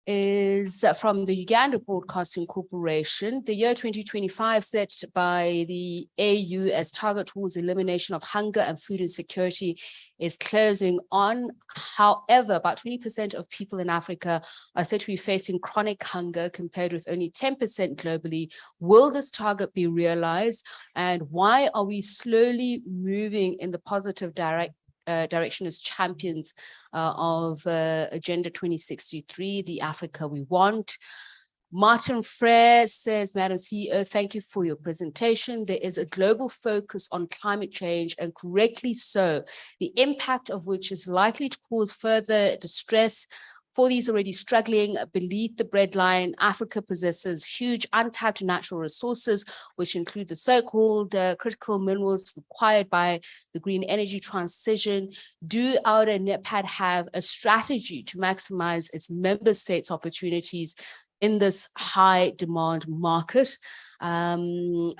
is from the Uganda Broadcasting Corporation. The year 2025 set by the AU as target towards elimination of hunger and food insecurity is closing on. However, about 20% of people in Africa are said to be facing chronic hunger compared with only 10% globally. Will this target be realized? And why are we slowly moving in the positive direction as champions of Agenda 2063, the Africa we want? Martin Frere says, Madam CEO, thank you for your presentation. There is a global focus on climate change, and correctly so, the impact of which is likely to cause further distress for these already struggling beneath the breadline. Africa possesses huge untapped natural resources, which include the so-called critical minerals required by the green energy transition. Do AUDA-NEPAD have a strategy to maximize its member states' opportunities in this high demand market? And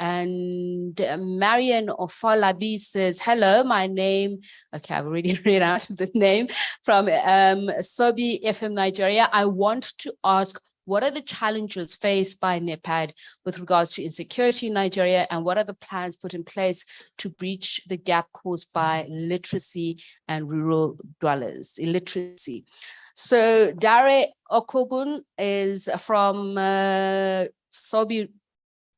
Marian Ofalabi says, hello, my name, okay, I've already read out the name, from Sobi FM Nigeria. I want to ask, what are the challenges faced by NEPAD with regards to insecurity in Nigeria, and what are the plans put in place to breach the gap caused by literacy and rural dwellers, illiteracy? So Dare Okobun is from Sobi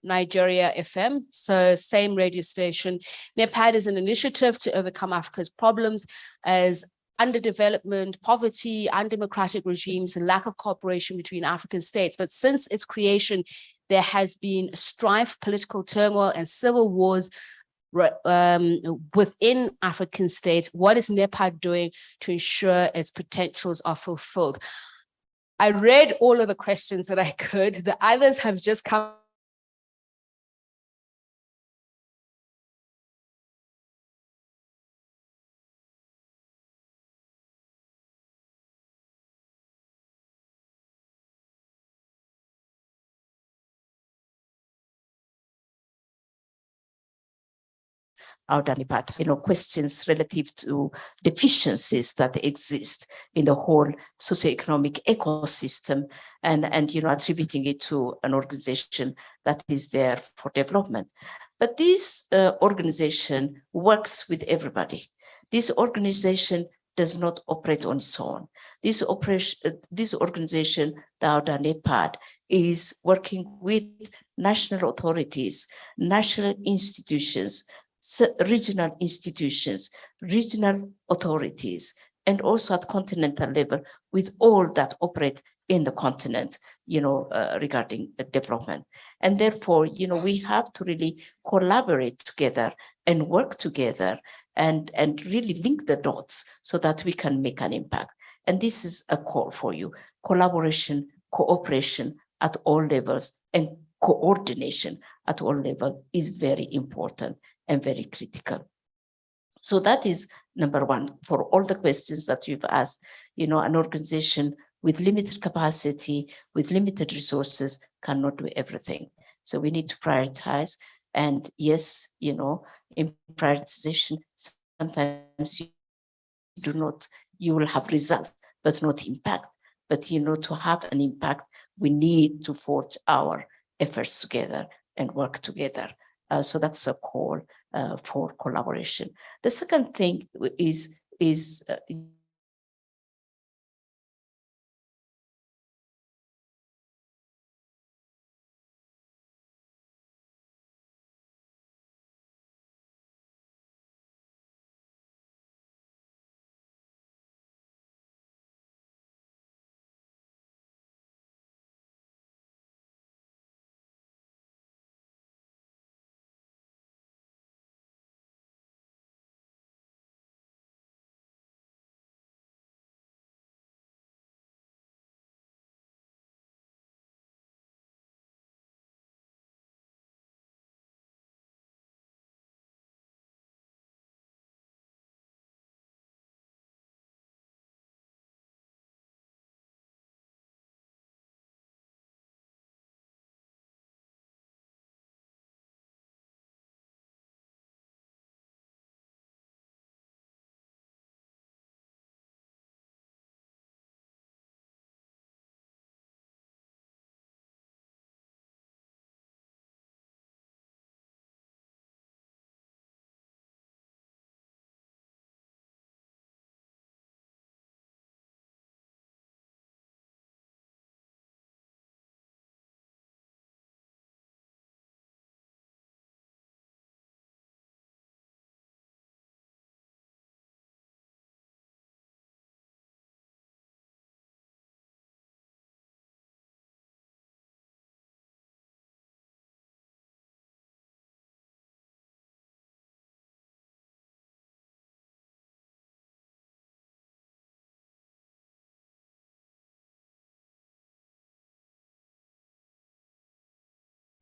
Nigeria FM, so same radio station. NEPAD is an initiative to overcome Africa's problems as underdevelopment, poverty, undemocratic regimes, and lack of cooperation between African states. But since its creation, there has been strife, political turmoil, and civil wars within African states. What is NEPAD doing to ensure its potentials are fulfilled? I read all of the questions that I could. The others have just come. AUDA-NEPAD, questions relative to deficiencies that exist in the whole socioeconomic ecosystem, and attributing it to an organization that is there for development. But this organization works with everybody. This organization does not operate on its own. This organization, the AUDA-NEPAD, is working with national authorities, national institutions, regional institutions, regional authorities, and also at continental level with all that operate in the continent, regarding the development. And therefore, we have to really collaborate together and work together and really link the dots so that we can make an impact. And this is a call for you: collaboration, cooperation at all levels, and coordination at all levels is very important and very critical. So that is number one. For all the questions that you've asked, you know, an organization with limited capacity, with limited resources cannot do everything. So we need to prioritize. And yes, you know, in prioritization, sometimes you will have results, but not impact. But, you know, to have an impact, we need to forge our efforts together and work together. So that's a call for collaboration. The second thing is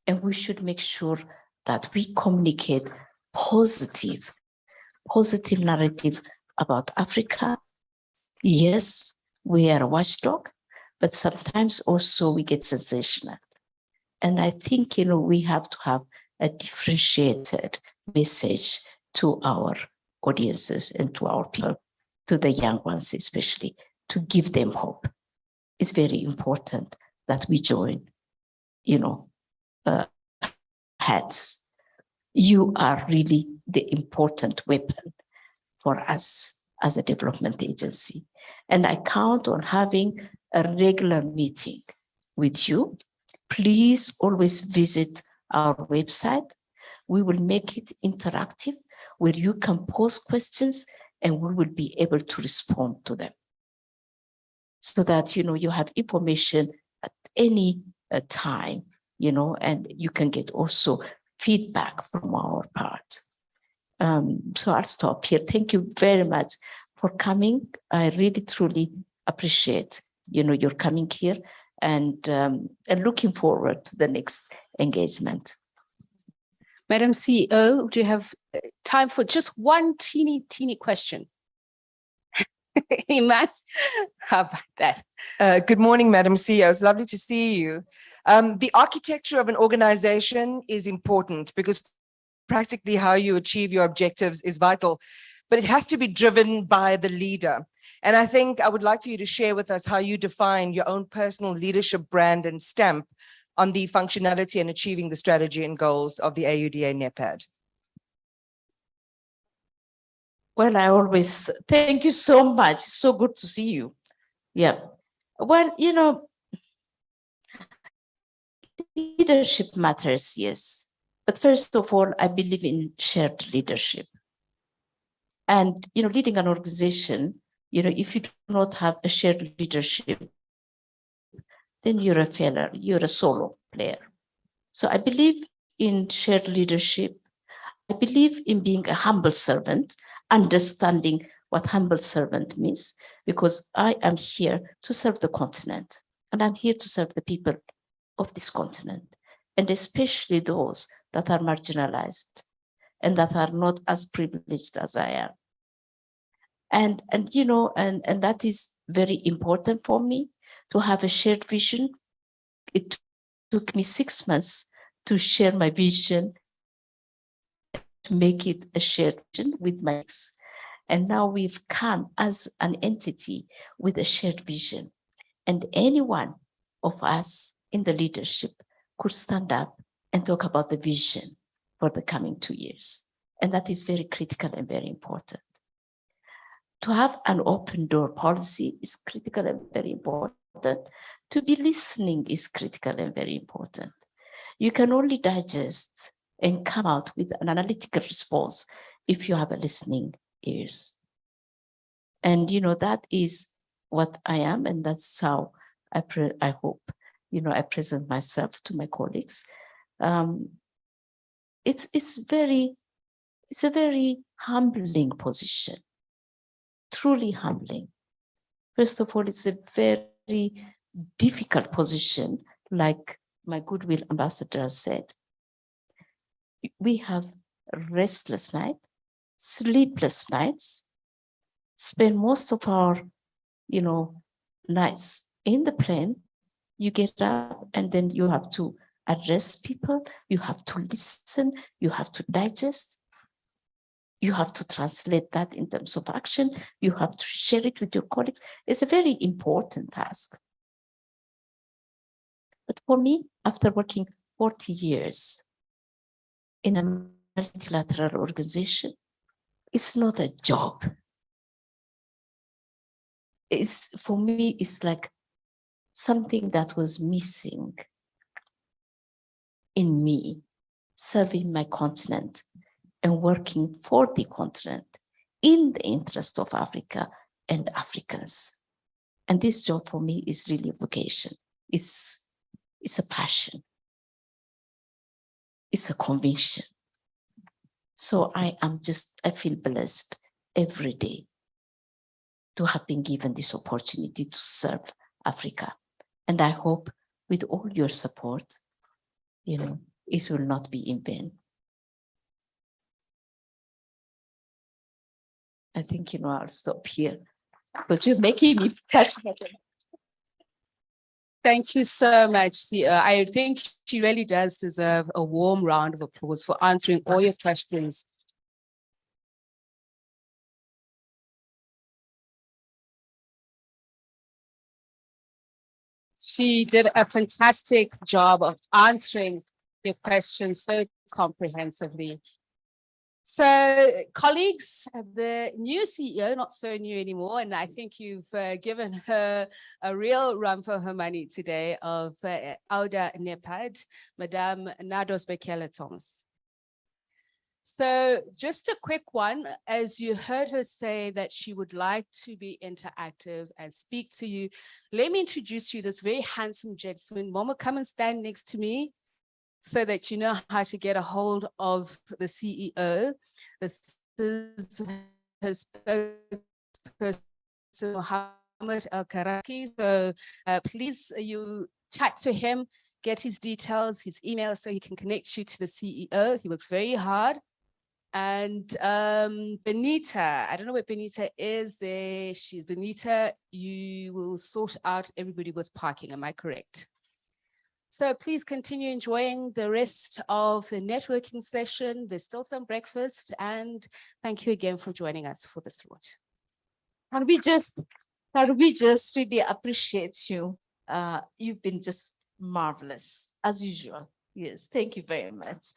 and we should make sure that we communicate positive narrative about Africa. Yes, we are a watchdog, but sometimes also we get sensational. And I think, you know, we have to have a differentiated message to our audiences and to our people, to the young ones especially, to give them hope. It's very important that we join, you know, hands. You are really the important weapon for us as a development agency. And I count on having a regular meeting with you. Please always visit our website. We will make it interactive where you can pose questions and we will be able to respond to them so that, you know, you have information at any time, you know, and you can get also feedback from our part. So I'll stop here. Thank you very much for coming. I really, truly appreciate, you know, your coming here and looking forward to the next engagement. Madam CEO, do you have time for just one teeny question? Iman, how about that? Good morning, Madam CEO. It's lovely to see you. The architecture of an organization is important because practically how you achieve your objectives is vital, but it has to be driven by the leader. And I think I would like for you to share with us how you define your own personal leadership brand and stamp on the functionality and achieving the strategy and goals of the AUDA-NEPAD. Well, I always thank you so much. So good to see you. Yeah. Well, you know, leadership matters, yes. But first of all, I believe in shared leadership. And, you know, leading an organization, you know, if you do not have a shared leadership, then you're a failure, you're a solo player. So I believe in shared leadership. I believe in being a humble servant, understanding what humble servant means, because I am here to serve the continent and I'm here to serve the people of this continent. and especially those that are marginalized and that are not as privileged as I am. And that is very important for me to have a shared vision. It took me 6 months to share my vision, to make it a shared vision with my colleagues. And now we've come as an entity with a shared vision. And any one of us in the leadership could stand up and talk about the vision for the coming 2 years. And that is very critical and very important. To have an open door policy is critical and very important. To be listening is critical and very important. You can only digest and come out with an analytical response if you have a listening ears. And that is what I am, and that's how I hope I present myself to my colleagues. It's a very humbling position, truly humbling. First of all, it's a very difficult position, like my goodwill ambassador said. We have restless nights, sleepless nights, spend most of our nights in the plane. You get up and then you have to address people, you have to listen, you have to digest, you have to translate that in terms of action, you have to share it with your colleagues. It's a very important task. But for me, after working 40 years in a multilateral organization, it's not a job. For me, it's like something that was missing in me, serving my continent and working for the continent in the interest of Africa and Africans. And this job for me is really a vocation. It's a passion. It's a conviction. So I feel blessed every day to have been given this opportunity to serve Africa. And I hope with all your support, it will not be in vain. I think, I'll stop here, but you're making me passionate. Thank you so much, CEO. I think she really does deserve a warm round of applause for answering all your questions. She did a fantastic job of answering your questions so comprehensively. So, colleagues, the new CEO, not so new anymore, and I think you've given her a real run for her money today, of AUDA-NEPAD, Madame Nados Bekele-Thomas. So just a quick one, as you heard her say that she would like to be interactive and speak to you, let me introduce you this very handsome gentleman. Momo, come and stand next to me so that you know how to get a hold of the CEO. This is his spokesperson, Mohammed El-Karaki. So please, you chat to him, get his details, his email, so he can connect you to the CEO. He works very hard. And Benita, I don't know where Benita is there. She's Benita. You will sort out everybody with parking. Am I correct? So please continue enjoying the rest of the networking session. There's still some breakfast, and thank you again for joining us for this lot. And we just really appreciate you. You've been just marvelous as usual. Yes, thank you very much.